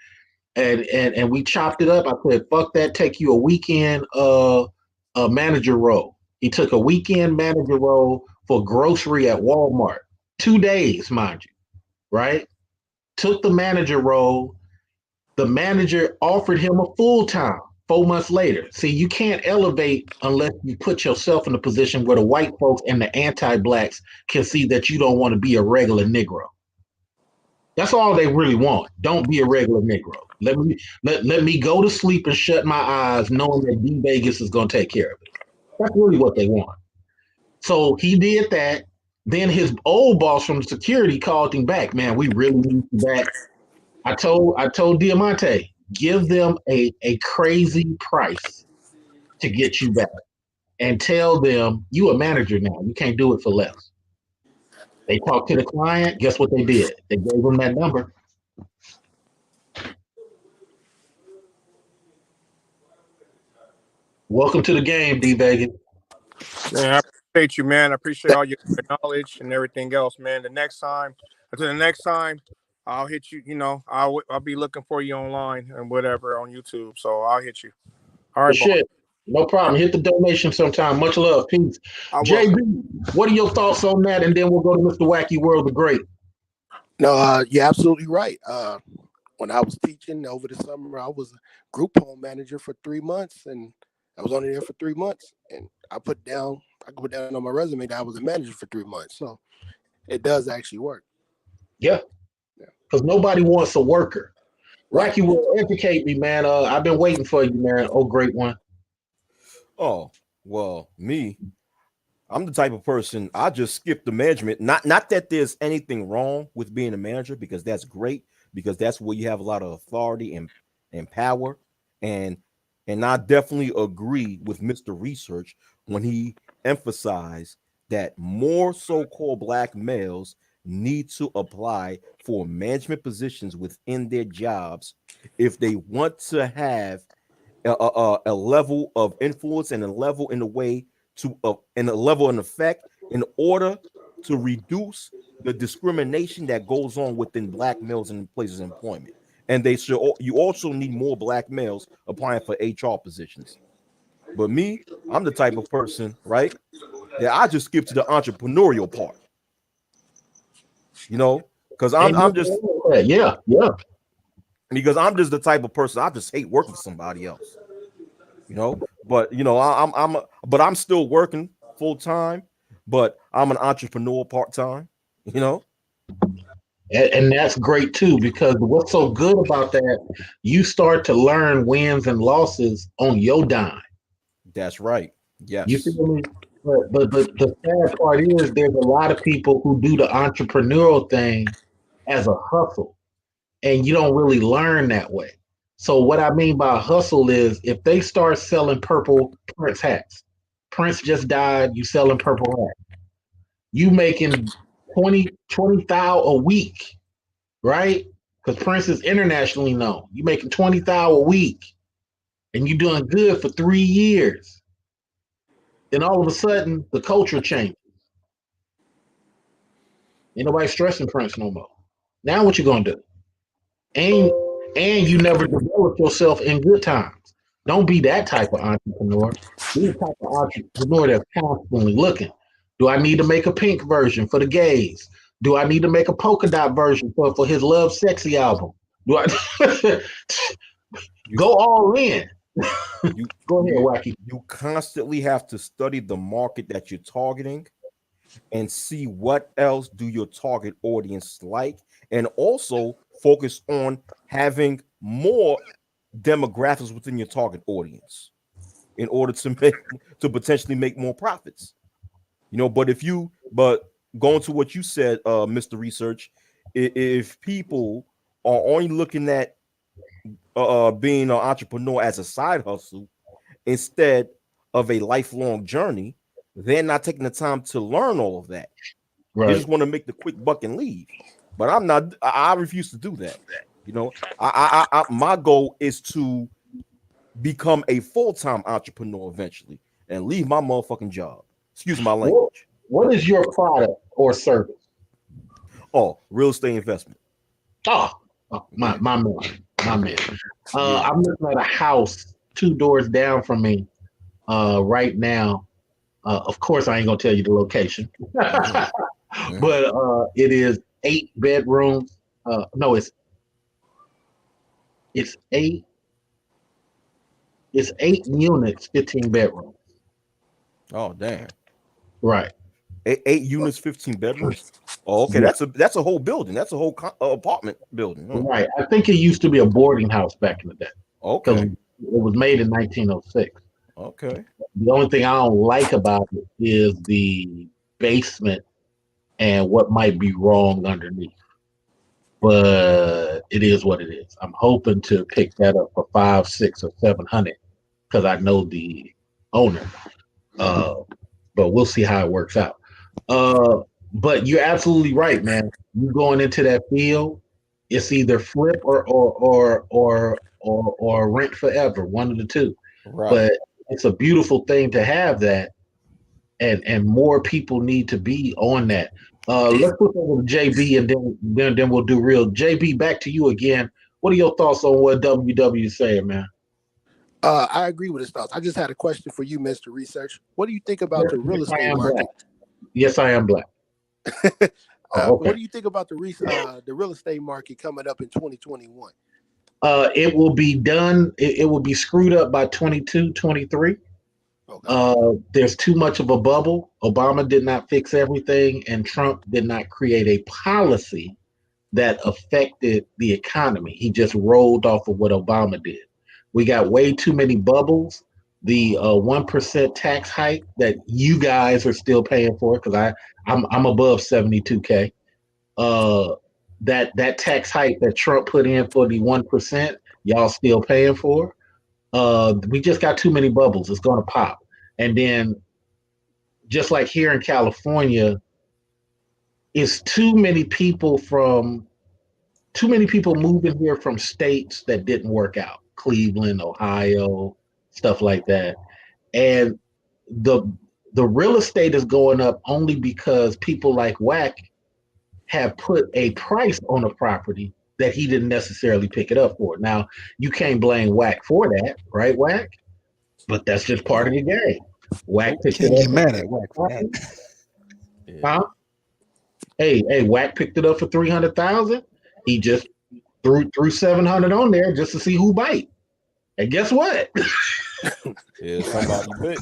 and we chopped it up. I said, "Fuck that! Take you a weekend a manager role." He took a weekend manager role for grocery at Walmart. 2 days, mind you, right? Took the manager role. The manager offered him a full time 4 months later. See, you can't elevate unless you put yourself in a position where the white folks and the anti-blacks can see that you don't want to be a regular Negro. That's all they really want. Don't be a regular Negro. Let me go to sleep and shut my eyes knowing that D Vegas is going to take care of it. That's really what they want. So he did that. Then his old boss from security called him back. Man, we really need you back. I told Diamante, give them a crazy price to get you back. And tell them you a manager now. You can't do it for less. They talked to the client. Guess what they did? They gave them that number. Welcome to the game, D Vegas. Man, I appreciate you, man. I appreciate all your knowledge and everything else, man. Until the next time, I'll hit you. You know, I'll be looking for you online and whatever on YouTube. So I'll hit you. All For right, boss. sure. No problem. Hit the donation sometime. Much love. Peace. I will. JB, what are your thoughts on that? And then we'll go to Mr. Wacky World the Great. No, you're absolutely right. When I was teaching over the summer, I was a group home manager for 3 months, and I was only there for 3 months. And I could put down on my resume that I was a manager for 3 months. So it does actually work. Yeah. Because nobody wants a worker. Right. Wacky World, educate me, man. I've been waiting for you, man. Oh, great one. Oh, well, I'm the type of person, I just skip the management. Not that there's anything wrong with being a manager, because that's great, because that's where you have a lot of authority and power. And I definitely agree with Mr. Research when he emphasized that more so-called black males need to apply for management positions within their jobs if they want to have a level of influence and a level in a way to and a level in effect in order to reduce the discrimination that goes on within black males in places of employment. And you also need more black males applying for HR positions. But me, I'm the type of person, right, that I just skip to the entrepreneurial part. You know, because I'm just yeah. because I'm just the type of person, I just hate working for somebody else. You know, but you know, I'm still working full time, but I'm an entrepreneur part time. You know, And that's great too, because what's so good about that, you start to learn wins and losses on your dime. that's right. You Yes, feel me? But the sad part is there's a lot of people who do the entrepreneurial thing as a hustle, and you don't really learn that way. So what I mean by hustle is if they start selling purple Prince hats, Prince just died, you selling purple hats, you making 20,000 a week, right? Because Prince is internationally known. You making 20,000 a week, and you doing good for 3 years. Then all of a sudden, the culture changes. Ain't nobody stressing Prince no more. Now what you gonna do? And you never develop yourself in good times. Don't be that type of entrepreneur. Be the type of entrepreneur that's constantly looking. Do I need to make a pink version for the gays? Do I need to make a polka dot version for his Love Sexy album? Do I go all in? you Go ahead, Wacky. you constantly have to study the market that you're targeting and see what else do your target audience like, and also focus on having more demographics within your target audience in order to potentially make more profits. You know, but going to what you said, Mr. Research, if people are only looking at being an entrepreneur as a side hustle instead of a lifelong journey, they're not taking the time to learn all of that. They Right. just want to make the quick buck and leave. But I'm not. I refuse to do that. You know, my goal is to become a full-time entrepreneur eventually and leave my motherfucking job. Excuse my language. What is your product or service? Oh, real estate investment. Oh, my man, my man. I'm looking at a house 2 doors down from me right now. Of course, I ain't gonna tell you the location, but it is 8 bedrooms. No, it's eight. It's 8 units, 15 bedrooms. Oh, damn. Right. Eight units, 15 bedrooms. Oh, okay. Yeah. That's a whole building. That's a whole apartment building. Huh? Right. I think it used to be a boarding house back in the day because Okay. it was made in 1906. Okay. The only thing I don't like about it is the basement and what might be wrong underneath. But it is what it is. I'm hoping to pick that up for 5, 6, or 700 because I know the owner. But we'll see how it works out. But you're absolutely right, man. You going into that field, it's either flip or rent forever, one of the two. Right. But it's a beautiful thing to have that. and more people need to be on that. Let's put over to JB, and then we'll do real. JB, back to you again. What are your thoughts on what WW is saying, man? I agree with his thoughts. I just had a question for you, Mr. Research. What do you think about the real Yes, I estate am market? black. Yes, I am black. Oh, okay. What do you think about the real estate market coming up in 2021? It will be done. It will be screwed up by 22, 23. Okay. There's too much of a bubble. Obama did not fix everything, and Trump did not create a policy that affected the economy. He just rolled off of what Obama did. We got way too many bubbles. The 1% tax hike that you guys are still paying for, because I'm above 72K. That tax hike that Trump put in for the 1%, y'all still paying for. We just got too many bubbles. It's going to pop. And then, just like here in California, it's too many people moving here from states that didn't work out. Cleveland, Ohio, stuff like that. And the real estate is going up only because people like Wack have put a price on a property that he didn't necessarily pick it up for. Now, you can't blame Wack for that, right, Wack? But that's just part of the game. Wack picked Can't it get up. mad at Wack for that. Huh? Hey, Wack picked it up for 300,000. He just threw 700 on there just to see who bite. And guess what? Yeah, somebody bit.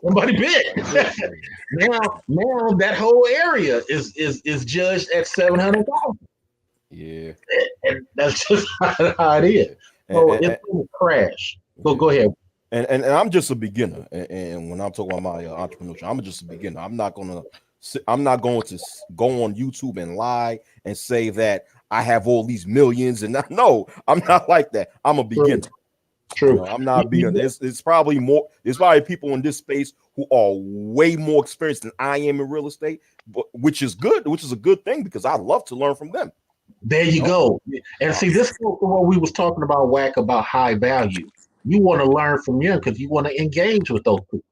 Somebody bit. now that whole area is judged at 700,000. Yeah, And that's just how it is. So it's going to crash. So go ahead. And I'm just a beginner. And when I'm talking about my entrepreneurship, I'm just a beginner. I'm not going to go on YouTube and lie and say that I have all these millions. And no, I'm not like that. I'm a beginner. True. You know, I'm not a beginner. It's probably more. There's probably people in this space who are way more experienced than I am in real estate, which is good. Which is a good thing because I love to learn from them. There you go. And see, this is what we was talking about, Wack, about high value. You want to learn from them because you want to engage with those people.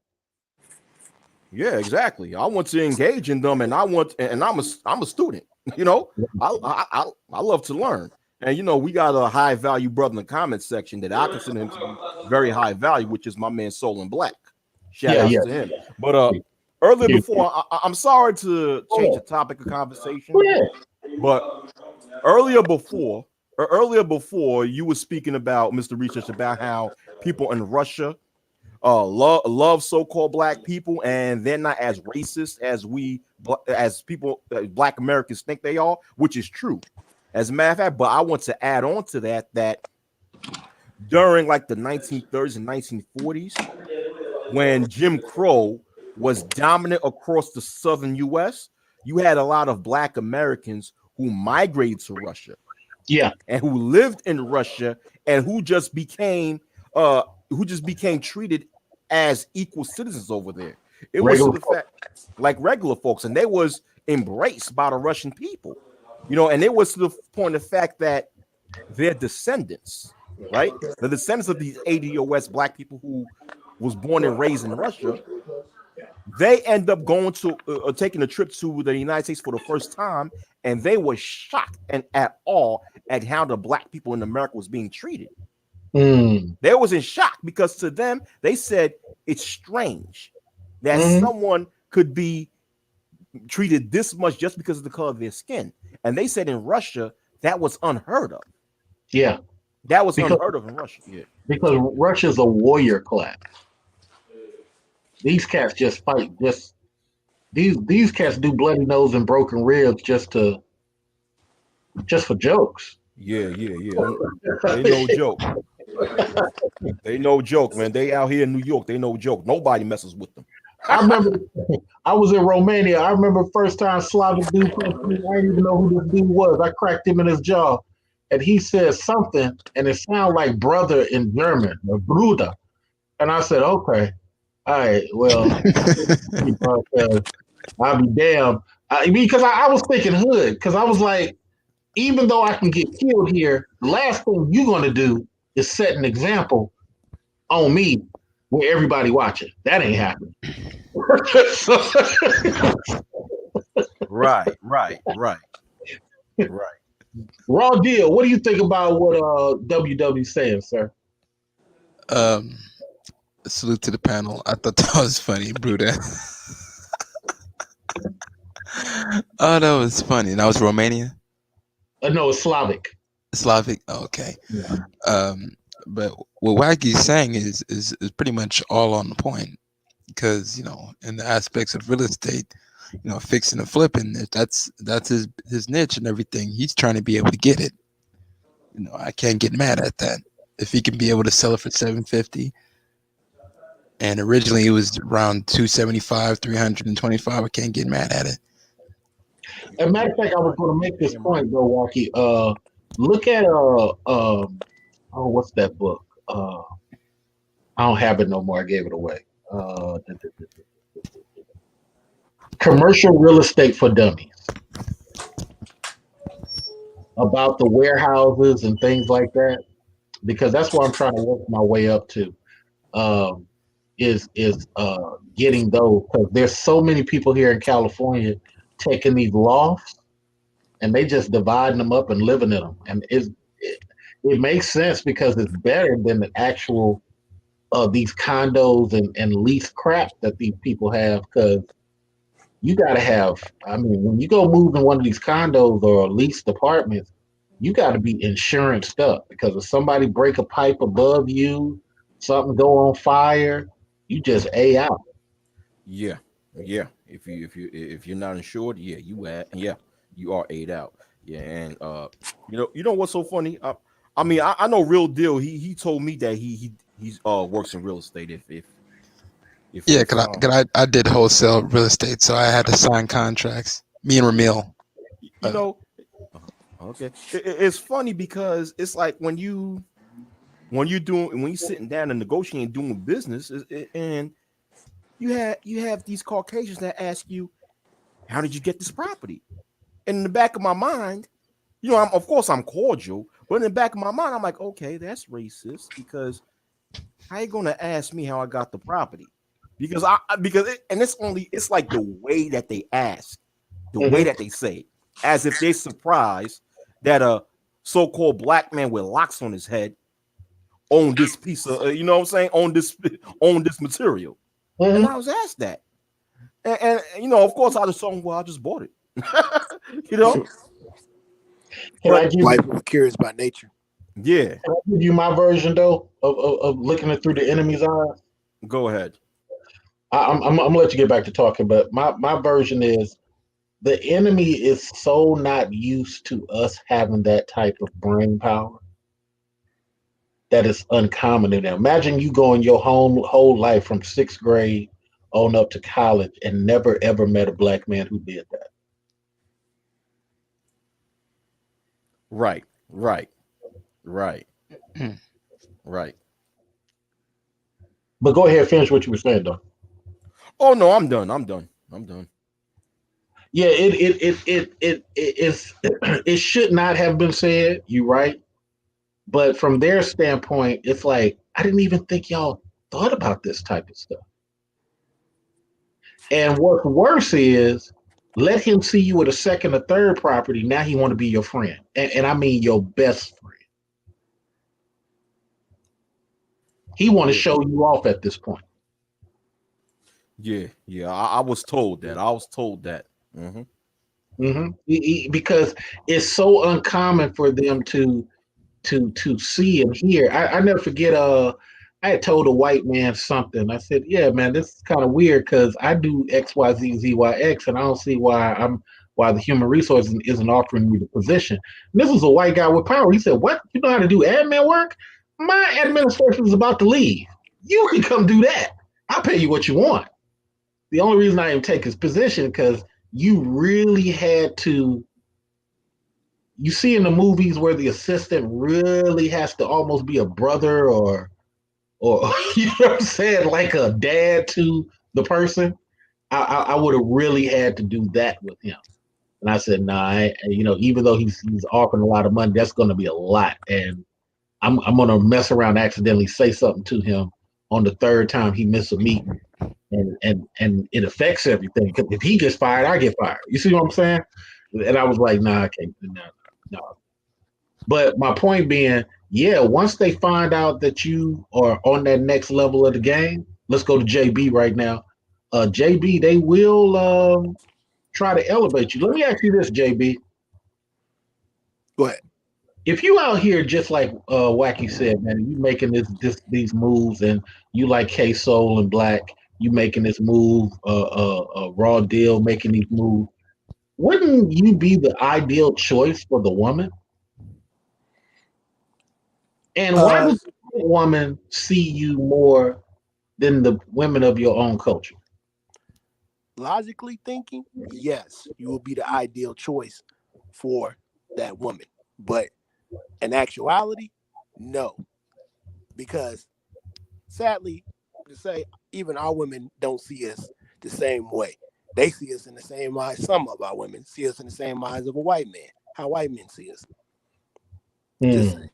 Yeah, exactly. I want to engage in them, and I'm a student. You know, I love to learn, and you know, we got a high value brother in the comments section that I consider him to be very high value, which is my man Soul in Black. Shout out to him. But earlier before, I'm sorry to change the topic of conversation, but earlier before you were speaking about, Mr. Research, about how people in Russia love so-called black people, and they're not as racist as people black Americans think they are, which is true, as a matter of fact. But I want to add on to that during like the 1930s and 1940s, when Jim Crow was dominant across the southern U.S., you had a lot of black Americans who migrated to Russia, and who lived in Russia, and who just became treated as equal citizens over there. It was to the fact, like regular folks, and they was embraced by the Russian people, you know, and it was to the point of the fact that their descendants, right, the descendants of these ADOS black people who was born and raised in Russia, they end up going to taking a trip to the United States for the first time, and they were shocked and at awe at how the black people in America was being treated. They was in shock because to them, they said it's strange that someone could be treated this much just because of the color of their skin. And they said in Russia, that was unheard of. Yeah. That was unheard of in Russia. Yeah. Because Russia's a warrior class. These cats just fight. These cats do bloody nose and broken ribs just for jokes. Yeah. They no joke. They no joke, man. They out here in New York. They no joke. Nobody messes with them. I remember I was in Romania. I remember first time Slavic dude punched me. I didn't even know who this dude was. I cracked him in his jaw, and he said something, and it sounded like brother in German, or Bruder. And I said, okay, all right, well, I'll be damned. Because I was thinking hood, because I was like, even though I can get killed here, the last thing you're going to do is set an example on me with everybody watching. That ain't happening. So, Right. Raw deal. What do you think about what WW saying, sir? Um, salute to the panel. I thought that was funny, Bruda. Oh, that was funny. That was Romania, No, it's Slavic. Slavic. Oh, okay. Yeah. But what Wacky's saying is pretty much all on the point, because in the aspects of real estate, fixing and flipping, if that's his niche and everything, he's trying to be able to get it. I can't get mad at that. If he can be able to sell it for $750, and originally it was around $275, $325, I can't get mad at it. As a matter of fact, I was going to make this point, though, Walkie. Look at what's that book? I don't have it no more. I gave it away. Commercial Real Estate for Dummies, about the warehouses and things like that, because that's what I'm trying to work my way up to. Is getting those, because there's so many people here in California taking these lofts and they just dividing them up and living in them, and it makes sense because it's better than the actual these condos and lease crap that these people have, because you got to have, I mean, when you go move in one of these condos or leased apartments, you got to be insuranced up, because if somebody break a pipe above you, something go on fire, you just A out. Yeah. If you're not insured, you are A'd out. Yeah, and you know what's so funny? I know Real Deal. He told me that he works in real estate. I did wholesale real estate, so I had to sign contracts. Me and Ramil. Okay, it's funny because it's like when you're sitting down and negotiating, doing business, and you have these Caucasians that ask you, how did you get this property? And in the back of my mind, I'm cordial, but in the back of my mind, I'm like, okay, that's racist, because how you gonna ask me how I got the property? Because it's like the way that they ask, the way that they say it, as if they're surprised that a so-called black man with locks on his head owned this piece of, own this material. And I was asked that, and of course I just told him, well, I just bought it. Can I give White people curious by nature. Yeah. Can I give you my version though of looking it through the enemy's eyes? Go ahead. I'm gonna let you get back to talking, but my version is, the enemy is so not used to us having that type of brain power that is uncommon in them. Imagine you going your whole life from 6th grade on up to college and never ever met a black man who did that. Right. But go ahead, finish what you were saying, though. Oh no, I'm done. Yeah, it should not have been said. You're right, but from their standpoint, it's like, I didn't even think y'all thought about this type of stuff. And what's worse is, let him see you with a second or third property. Now he want to be your friend, and I mean your best friend. He want to show you off at this point. Yeah. I was told that. Because it's so uncommon for them to see and hear. I never forget. I had told a white man something. I said, "Yeah, man, this is kind of weird because I do XYZ, and I don't see why the human resources isn't offering me the position." And this was a white guy with power. He said, "What? You know how to do admin work? My administration is about to leave. You can come do that. I'll pay you what you want." The only reason I didn't take his position, because you really had to. You see in the movies where the assistant really has to almost be a brother or you know what I'm saying, like a dad to the person. I would have really had to do that with him. And I said, nah, even though he's offering a lot of money, that's going to be a lot, and I'm going to mess around and accidentally say something to him on the third time he missed a meeting, and it affects everything. Because if he gets fired, I get fired. You see what I'm saying? And I was like, nah, I can't. No, no, no. But my point being, yeah, once they find out that you are on that next level of the game, let's go to JB right now. JB, they will try to elevate you. Let me ask you this, JB. Go ahead. If you out here just like Wacky said, man, you making these moves, and you like K Soul and Black, you making this move, Raw Deal making these moves. Wouldn't you be the ideal choice for the woman? And why Uh, would the woman see you more than the women of your own culture? Logically thinking, yes, you will be the ideal choice for that woman. But in actuality, no. Because sadly, to say, even our women don't see us the same way. They see us in the same eyes. Some of our women see us in the same eyes of a white man. How white men see us. Just saying.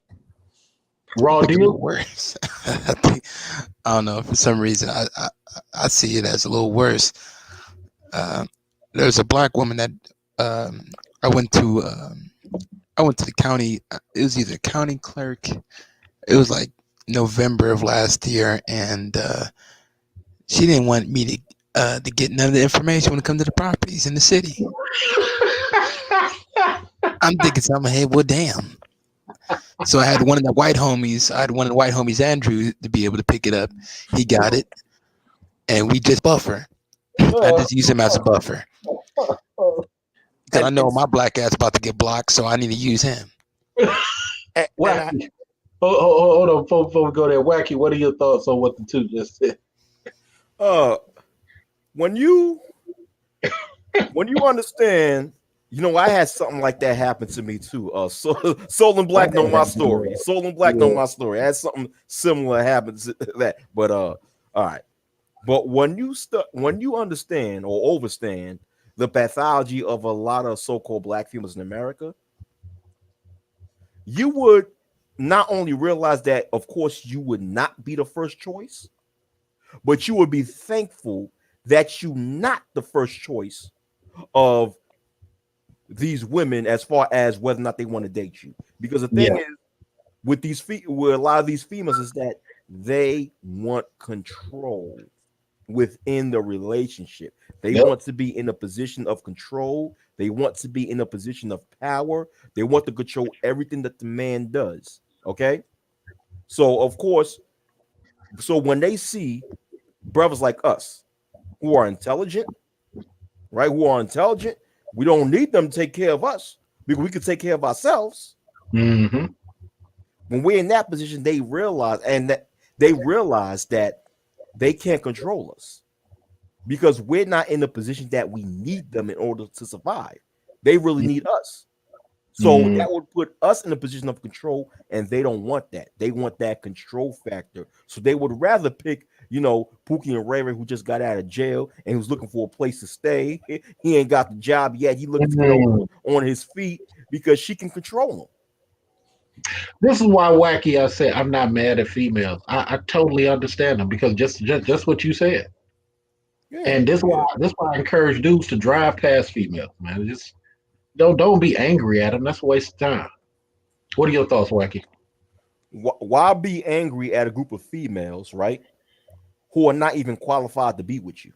Raw I think a little Deal? worse. I don't know. For some reason, I see it as a little worse. There's a black woman that I went to. I went to the county. It was either county clerk. It was like November of last year, and she didn't want me to get none of the information when it comes to the properties in the city. I'm thinking something. Hey, well, damn. So I had one of the white homies, Andrew, to be able to pick it up. He got it, and we just buffer. I just use him as a buffer. Because I know my black ass about to get blocked, so I need to use him. Wacky. Hold on, before we go there. Wacky, what are your thoughts on what the two just said? When you understand, I had something like that happen to me too. Soul and Black know my story. Soul and Black know my story. I had something similar happen to that. But all right. But when you understand or overstand the pathology of a lot of so-called black females in America, you would not only realize that, of course, you would not be the first choice, but you would be thankful that you're not the first choice of these women as far as whether or not they want to date you. Because the thing is, with with a lot of these females, is that they want control within the relationship. They want to be in a position of control. They want to be in a position of power. They want to control everything that the man does. Okay. So of course, when they see brothers like us who are intelligent, right? We don't need them to take care of us because we can take care of ourselves. Mm-hmm. When we're in that position, they realize that they can't control us because we're not in the position that we need them in order to survive. They really need us. So that would put us in a position of control, and they don't want that. They want that control factor. So they would rather pick, Pookie and Ray Ray, who just got out of jail and who's looking for a place to stay. He ain't got the job yet. He looking to get on his feet because she can control him. This is why, Wacky, I say I'm not mad at females. I totally understand them because just what you said. Yeah, and this is why I encourage dudes to drive past females, man. Just don't be angry at them. That's a waste of time. What are your thoughts, Wacky? Why be angry at a group of females, right, who are not even qualified to be with you?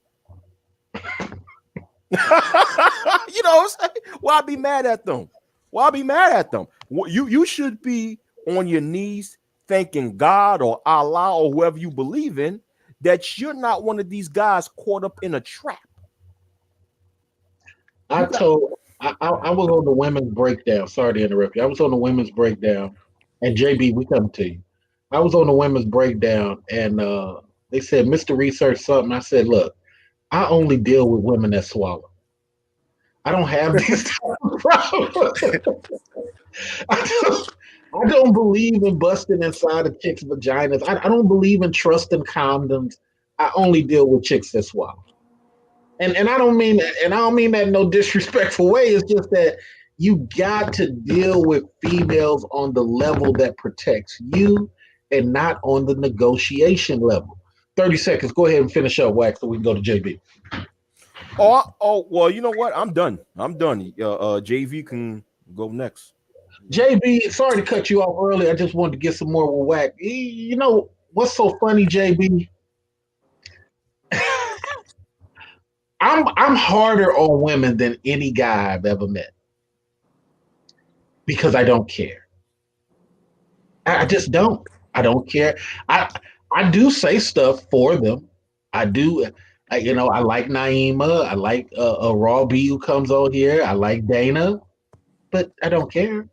Why be mad at them? Why be mad at them? You should be on your knees thanking God or Allah or whoever you believe in that you're not one of these guys caught up in a trap. I was on the women's breakdown. Sorry to interrupt you. I was on the women's breakdown, and JB, we come to you. I was on the women's breakdown, and they said, Mr. Research something. I said, look, I only deal with women that swallow. I don't have these problems. I don't believe in busting inside a chick's vaginas. I don't believe in trusting condoms. I only deal with chicks that swallow. And I don't mean that in no disrespectful way. It's just that you got to deal with females on the level that protects you and not on the negotiation level. 30 seconds. Go ahead and finish up, Wax, so we can go to JB. Oh, well, you know what? I'm done. JV can go next. JB, sorry to cut you off early. I just wanted to get some more with Wax. You know what's so funny, JB? I'm harder on women than any guy I've ever met because I don't care. I just don't. I don't care. I do say stuff for them. I do. I like Naima. I like Raw B who comes on here. I like Dana, but I don't care.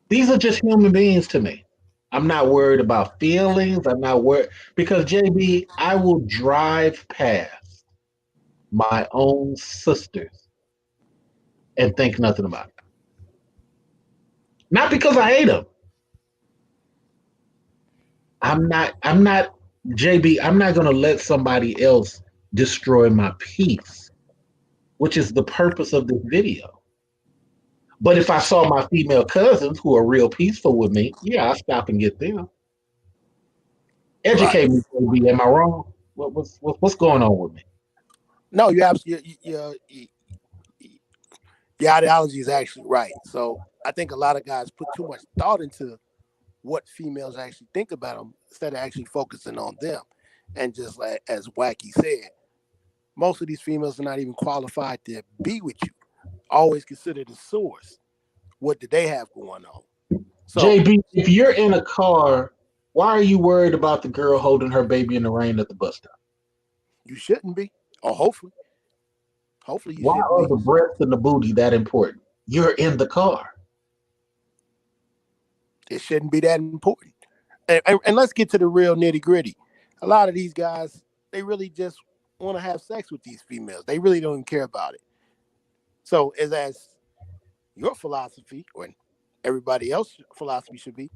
These are just human beings to me. I'm not worried about feelings. I'm not worried because JB, I will drive past my own sisters and think nothing about it. Not because I hate them. I'm not JB, I'm not going to let somebody else destroy my peace, which is the purpose of this video. But if I saw my female cousins who are real peaceful with me, yeah, I stop and get them. Educate me, JB. Am I wrong? What's going on with me? No, you absolutely your ideology is actually right. So I think a lot of guys put too much thought into what females actually think about them instead of actually focusing on them. And just like as Wacky said, most of these females are not even qualified to be with you. Always consider the source. What do they have going on? So, JB, if you're in a car, why are you worried about the girl holding her baby in the rain at the bus stop? you shouldn't be, or hopefully you Why shouldn't are be. the breasts and the booty that important? You're in the car. It shouldn't be that important. And let's get to the real nitty gritty. A lot of these guys, they really just want to have sex with these females. They really don't even care about it. So as your philosophy, or everybody else's philosophy should be,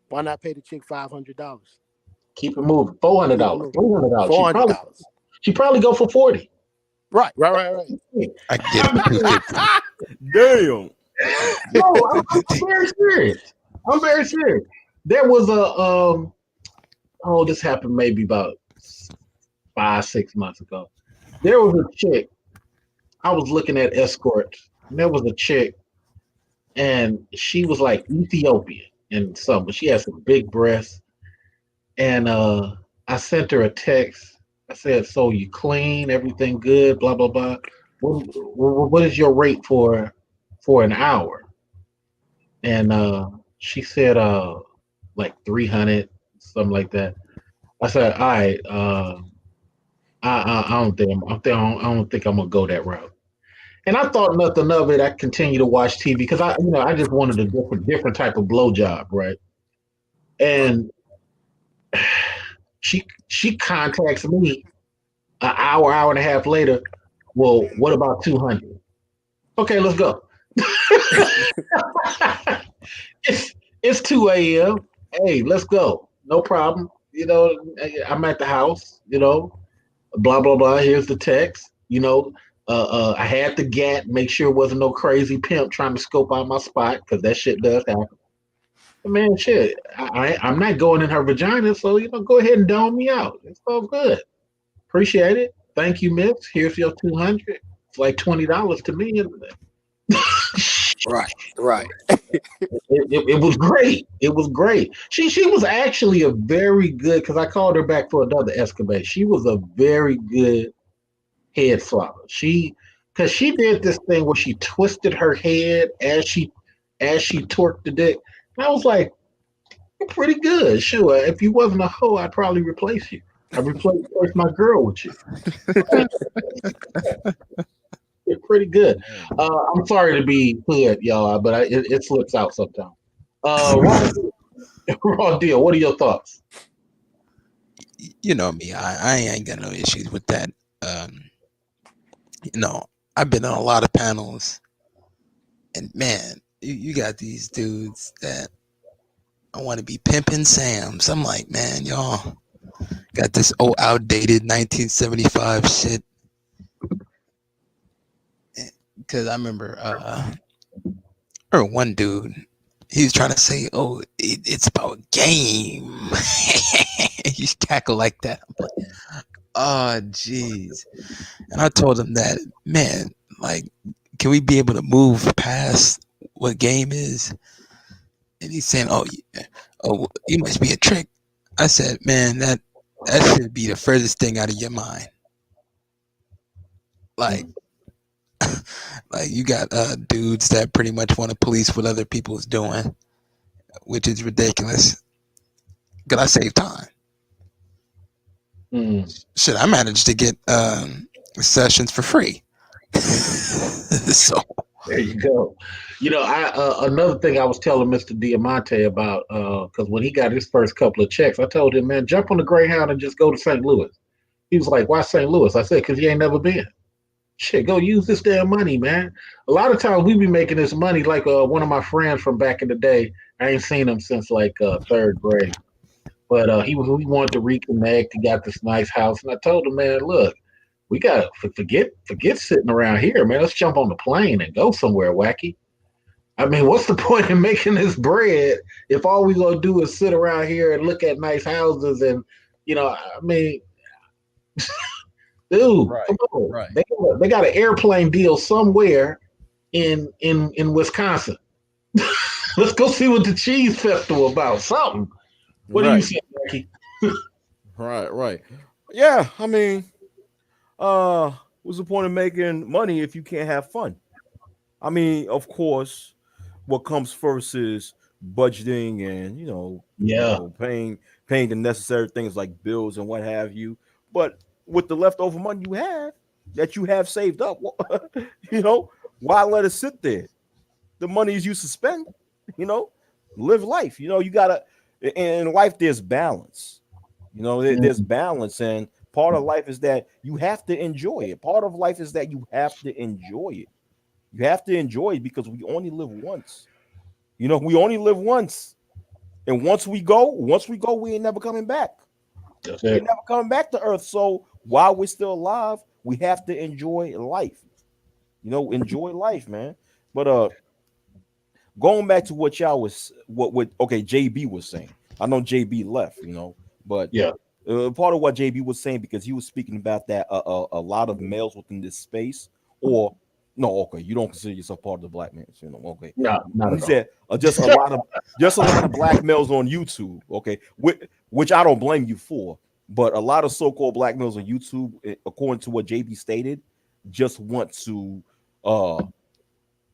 why not pay the chick $500? Keep it moving. $400, Keep it moving. $300. $400. She probably go for 40. Right. I can get it for 250. Damn. No, I'm very serious. I'm very serious. There was this happened maybe about 5-6 months ago. There was a chick. I was looking at escorts, and there was a chick, and she was like Ethiopian and some, but she had some big breasts. And I sent her a text. I said, "So you clean? Everything good? Blah blah blah. What is your rate for an hour?" And she said, like 300, something like that. I said, "All right, I don't think I'm gonna go that route." And I thought nothing of it. I continued to watch TV because I just wanted a different type of blowjob, right? And she contacts me an hour and a half later. Well, what about 200? Okay, let's go. it's 2 a.m. Hey, let's go. No problem. I'm at the house. Blah blah blah. Here's the text. I had the GAT. Make sure it wasn't no crazy pimp trying to scope out my spot because that shit does happen. Man, shit, I'm not going in her vagina, so go ahead and dome me out. It's all good. Appreciate it. Thank you, miss. Here's your 200. It's like $20 to me. Right. It was great. It was great. She was actually a very good, because I called her back for another escapade. She was a very good head swallow. Because she did this thing where she twisted her head as she torqued the dick. And I was like, you're pretty good. Sure, if you wasn't a hoe, I'd probably replace you. I'd replace my girl with you. You're pretty good. I'm sorry to be hood, y'all, but it slips out sometimes. Raw deal. What are your thoughts? You know me, I ain't got no issues with that. I've been on a lot of panels, and man, you got these dudes that I want to be pimping Sams. I'm like, man, y'all got this old outdated 1975 shit. Because I remember one dude, He's trying to say, "Oh, it's about game." He cackle like that. I'm like, "Oh, jeez." And I told him that, man, like, can we be able to move past what game is? And he's saying, "Oh, yeah. Oh, you must be a trick." I said, "Man, that should be the furthest thing out of your mind. Like, like you got dudes that pretty much want to police what other people's doing, which is ridiculous. Cause I save time. Shit, I managed to get sessions for free. So There you go. I another thing I was telling Mr. Diamante about because when he got his first couple of checks, I told him, man, jump on the Greyhound and just go to St. Louis. He was like, why St. Louis? I said, because you ain't never been. Shit, go use this damn money, man. A lot of times we be making this money like one of my friends from back in the day. I ain't seen him since like third grade, but he wanted to reconnect. He got this nice house, and I told him, man, look, we got to forget sitting around here, man. Let's jump on the plane and go somewhere wacky. I mean, what's the point in making this bread if all we gonna do is sit around here and look at nice houses and, I mean, dude, Right, come on. right. They got an airplane deal somewhere in Wisconsin. Let's go see what the cheese festival about. Something. What do you Right, say, Becky? right. Yeah, I mean, what's the point of making money if you can't have fun? I mean, of course, what comes first is budgeting and Yeah. paying the necessary things like bills and what have you. But with the leftover money you have saved up, you know, why let it sit there? The money is used to spend, you know, live life. You gotta in life there's balance. There's Mm, balance, and part of life is that you have to enjoy it. Part of life is that you have to enjoy it. You have to enjoy it because we only live once. We only live once. And once we go, we ain't never coming back. that's We it. ain't never coming back to earth. So while we're still alive, we have to enjoy life. Enjoy life, man. But going back to what okay, JB was saying. I know JB left, but Yeah. part of what JB was saying, because he was speaking about that a lot of males within this space, or no, okay, you don't consider yourself part of the black man, okay. No, not He at all. said just a lot of black males on YouTube, okay, which I don't blame you for, but a lot of so-called black males on YouTube, according to what JB stated, just want to uh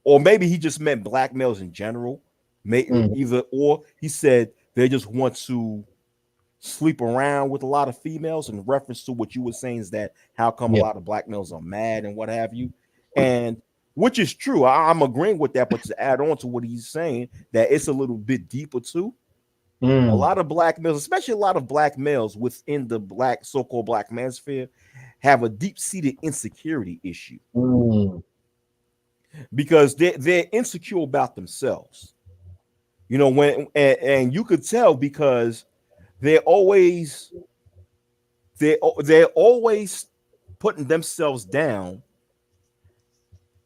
or maybe he just meant black males in general. Mm, Either or he said they just want to sleep around with a lot of females in reference to what you were saying, is that how come a yeah. lot of black males are mad and what have you. And which is true. I'm agreeing with that, but to add on to what he's saying, that it's a little bit deeper too. A Mm, lot of black males, especially a lot of black males within the so-called black manosphere, have a deep-seated insecurity issue mm, because they're insecure about themselves. And you could tell because they're always they're always putting themselves down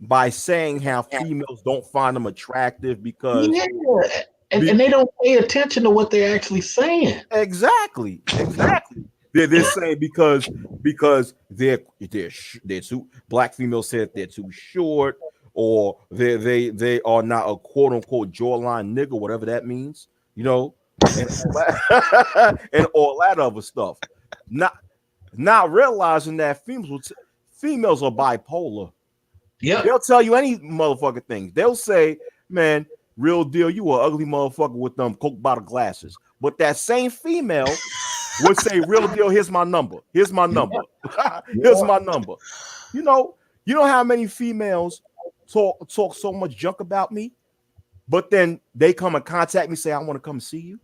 by saying how females don't find them attractive because yeah. And, be, and they don't pay attention to what they're actually saying. exactly they're saying because they're too, black females said they're too short, or they are not a quote unquote jawline nigga, whatever that means, and all that, and all that other stuff. Not realizing that females are bipolar. Yep. They'll tell you any motherfucking thing. They'll say, "Man, real deal, you a ugly motherfucker with them Coke bottle glasses." But that same female would say, "Real deal, here's my number. Here's my Yep. number. Here's Yep. my number." You know, you know how many females talk so much junk about me, but then they come and contact me, say, "I want to come see you."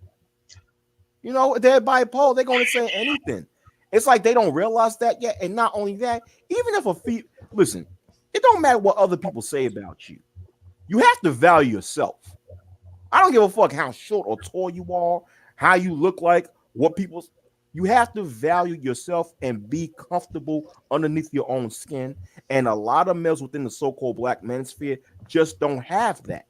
They're bipolar. They're going to say anything. It's like they don't realize that yet. And not only that, even if listen, it don't matter what other people say about you. You have to value yourself. I don't give a fuck how short or tall you are, how you look like, you have to value yourself and be comfortable underneath your own skin. And a lot of males within the so-called black manosphere just don't have that.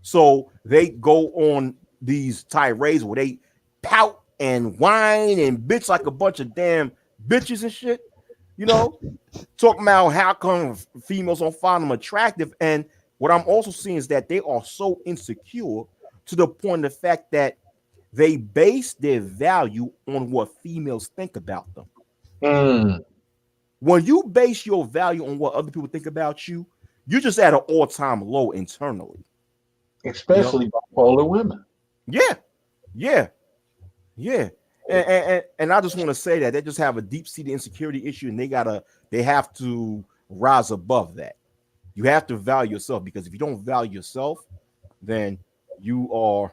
So they go on these tirades where they pout and whine and bitch like a bunch of damn bitches and shit, you know, talking about how come females don't find them attractive. And what I'm also seeing is that they are so insecure to the point of the fact that they base their value on what females think about them. Mm. When you base your value on what other people think about you, you're just at an all-time low internally. Especially bipolar women. Yeah, yeah, yeah. And I just want to say that they just have a deep-seated insecurity issue, and they have to rise above that. You have to value yourself, because if you don't value yourself, then no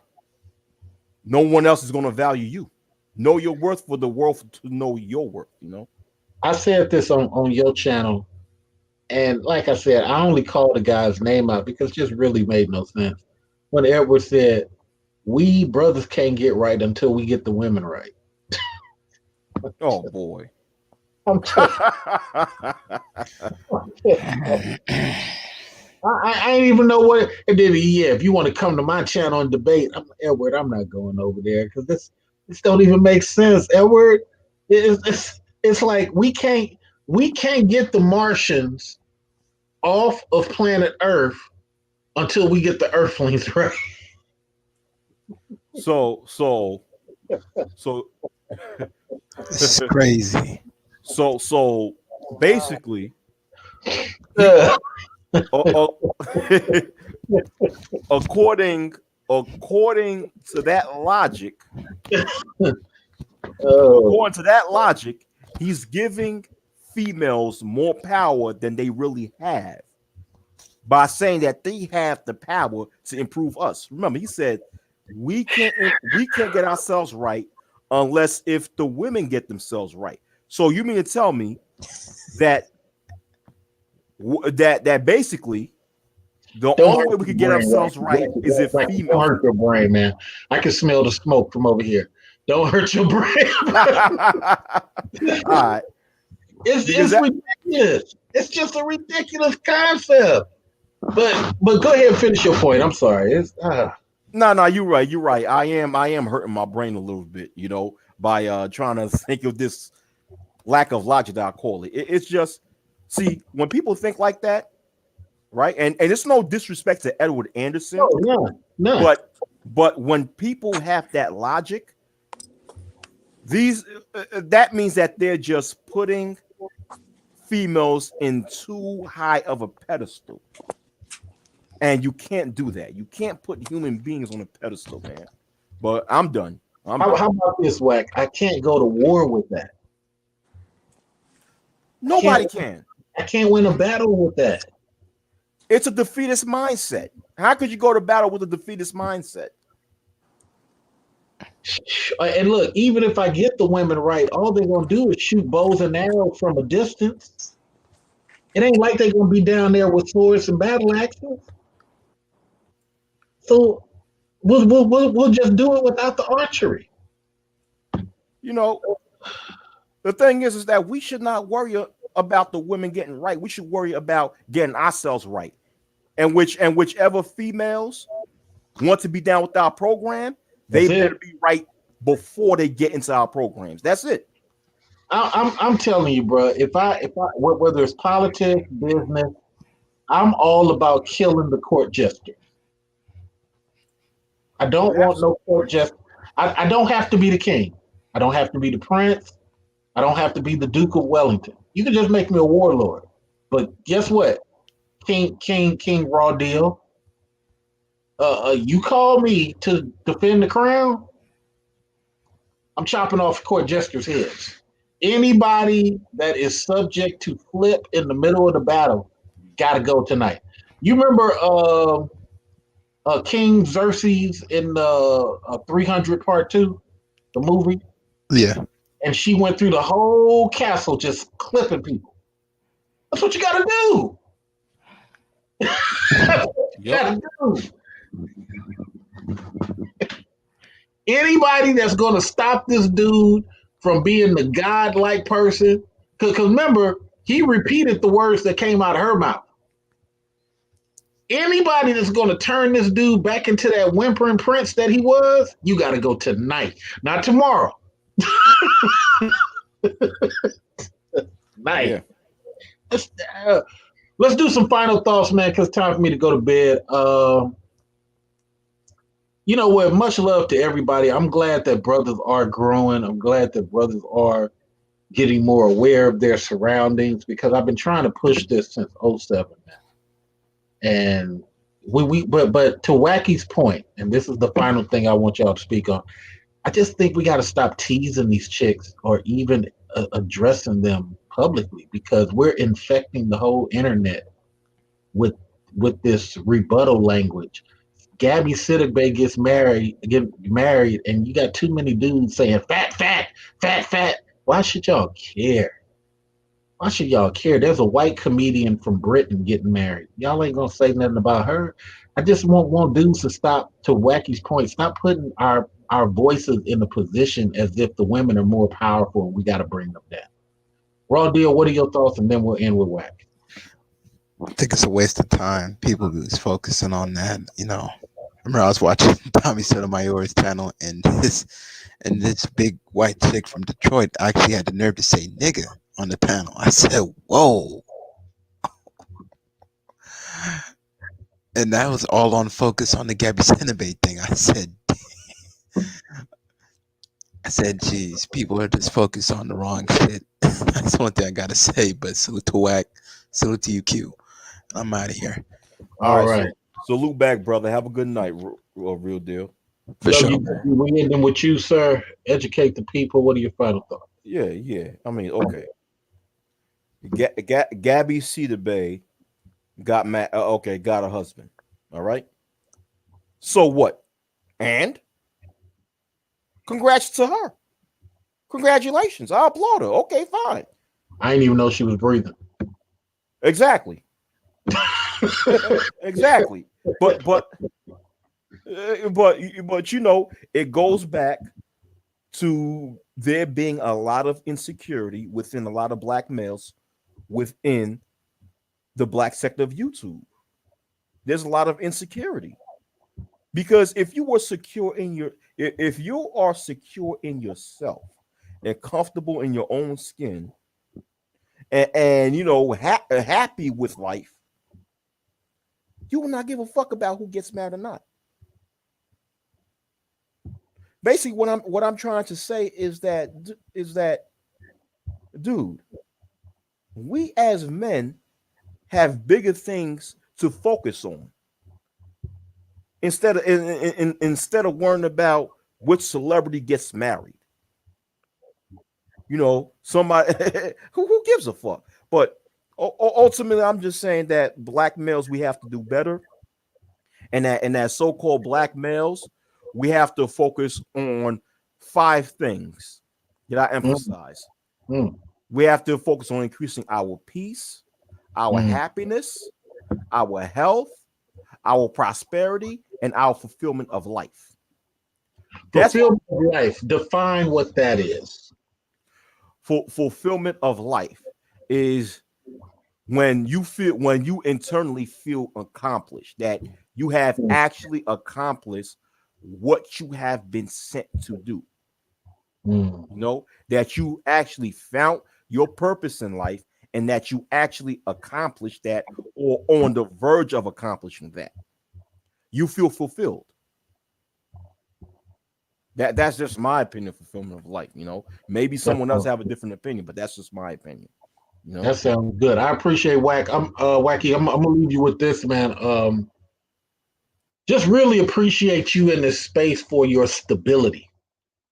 one else is going to value you. Know your worth for the world to know your worth, you know? I said this on your channel, and like I said, I only called the guy's name out because it just really made no sense. When Edward said, "We brothers can't get right until we get the women right." Oh boy. I'm just, I ain't even know what. And then if you want to come to my channel and debate, Edward, I'm not going over there because this don't even make sense. Edward, it's like we can't get the Martians off of planet Earth until we get the Earthlings right. So This is crazy. so basically, Uh, uh, according to that logic, according to that logic, he's giving females more power than they really have by saying that they have the power to improve us. Remember, he said we can't get ourselves right unless if the women get themselves right. So you mean to tell me that that basically the don't only hurt way we your could get brain, ourselves right is if Don't females. hurt your brain, man. I can smell the smoke from over here. Don't hurt your brain. All right. It's ridiculous. It's just a ridiculous concept. But go ahead and finish your point. I'm sorry. No, you're right. I am hurting my brain a little bit, you know, by trying to think of this lack of logic that I call it. It's just, see, when people think like that, right? And it's no disrespect to Edward Anderson, No. but when people have that logic, that means that they're just putting females in too high of a pedestal. And you can't do that. You can't put human beings on a pedestal, man. But I'm done. How about this, Wack? I can't go to war with that. Nobody can. I can't win a battle with that. It's a defeatist mindset. How could you go to battle with a defeatist mindset? And look, even if I get the women right, all they're gonna do is shoot bows and arrows from a distance. It ain't like they're gonna be down there with swords and battle axes. So we'll just do it without the archery. You know, the thing is that we should not worry about the women getting right. We should worry about getting ourselves right. And whichever females want to be down with our program, they better be right before they get into our programs. That's it. I'm telling you, bro. If I whether it's politics, business, I'm all about killing the court jester. I don't want no court jester. I don't have to be the king. I don't have to be the prince. I don't have to be the Duke of Wellington. You can just make me a warlord. But guess what? King Raw Deal. You call me to defend the crown, I'm chopping off court jesters' heads. Anybody that is subject to flip in the middle of the battle, gotta go tonight. You remember King Xerxes in the 300 Part 2, the movie? Yeah. And she went through the whole castle just clipping people. That's what you gotta do. That's what you gotta do. Anybody that's gonna stop this dude from being the godlike person, because remember, he repeated the words that came out of her mouth. Anybody that's going to turn this dude back into that whimpering prince that he was, you got to go tonight, not tomorrow. Night. Yeah. Let's, let's do some final thoughts, man, because it's time for me to go to bed. You know what? Much love to everybody. I'm glad that brothers are growing. I'm glad that brothers are getting more aware of their surroundings because I've been trying to push this since '07 now. And but to Wacky's point, and this is the final thing I want y'all to speak on. I just think we got to stop teasing these chicks or even addressing them publicly because we're infecting the whole internet with this rebuttal language. Gabby Sidibe get married, and you got too many dudes saying fat, fat, fat, fat. Why should y'all care? Why should y'all care? There's a white comedian from Britain getting married. Y'all ain't gonna say nothing about her. I just want dudes to stop. To Wacky's point, stop putting our voices in a position as if the women are more powerful and we got to bring them down. Raw deal. What are your thoughts? And then we'll end with Wack. I think it's a waste of time. People is focusing on that. You know, I remember I was watching Tommy Sotomayor's channel, and this big white chick from Detroit actually had the nerve to say "nigga" on the panel. I said, "Whoa!" And that was all on focus on the Gabby Sidibe thing. I said, geez, people are just focused on the wrong shit. That's one thing I gotta say. But salute to Wack, salute to you, Q. I'm out of here. All right. So salute back, brother. Have a good night, real deal. For sure. We ending with you, sir. Educate the people. What are your final thoughts? Yeah. I mean, okay. Gabby Sidibe got mad. Got a husband. All right. So what? And congrats to her. Congratulations. I applaud her. Okay, fine. I didn't even know she was breathing. Exactly. Exactly. But you know, it goes back to there being a lot of insecurity within a lot of black males within the black sector of YouTube. There's a lot of insecurity because if you are secure in yourself and comfortable in your own skin and you know happy with life, you will not give a fuck about who gets mad or not. Basically, what I'm trying to say is that dude, we as men have bigger things to focus on instead of worrying about which celebrity gets married. You know, somebody who gives a fuck. But ultimately, I'm just saying that black males, we have to do better, and that so-called black males, we have to focus on 5 things that I emphasize. We have to focus on increasing our peace, our happiness, our health, our prosperity, and our fulfillment of life. Fulfillment of life. Define what that is. Fulfillment of life is when you internally feel accomplished, that you have actually accomplished what you have been sent to do. You know, that you actually found your purpose in life and that you actually accomplished that or on the verge of accomplishing that. You feel fulfilled. That's just my opinion, fulfillment of life. You know, maybe someone else have a different opinion, but that's just my opinion. You know, that sounds good. I appreciate Wack. Wacky. I'm gonna leave you with this, man. Just really appreciate you in this space for your stability,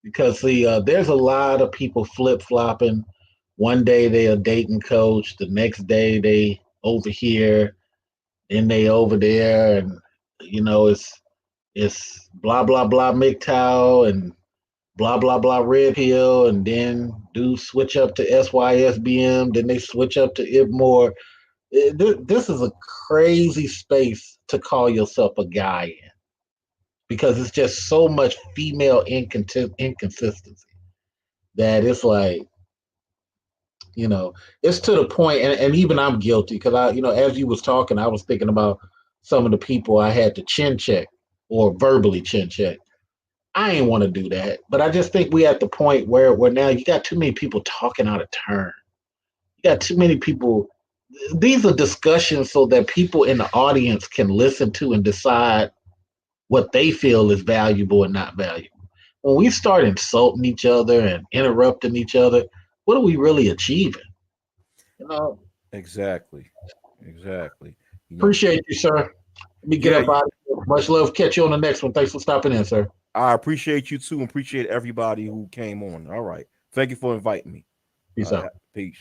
because there's a lot of people flip flopping. One day they a dating coach, the next day they over here, then they over there, and you know it's blah blah blah MGTOW and blah blah blah Red Pill, and then do switch up to SYSBM, then they switch up to IBMore. This is a crazy space to call yourself a guy in, because it's just so much female inconsistency that it's like, you know, it's to the point, and even I'm guilty, because I, you know, as you was talking, I was thinking about some of the people I had to chin check or verbally chin check. I ain't want to do that, but I just think we at the point where now you got too many people talking out of turn. You got too many people. These are discussions so that people in the audience can listen to and decide what they feel is valuable and not valuable. When we start insulting each other and interrupting each other, what are we really achieving? You know, Exactly. Exactly. You know, appreciate you, sir. Let me get yeah, up out of here. Much love. Catch you on the next one. Thanks for stopping in, sir. I appreciate you too, and appreciate everybody who came on. All right. Thank you for inviting me. Peace out. Peace.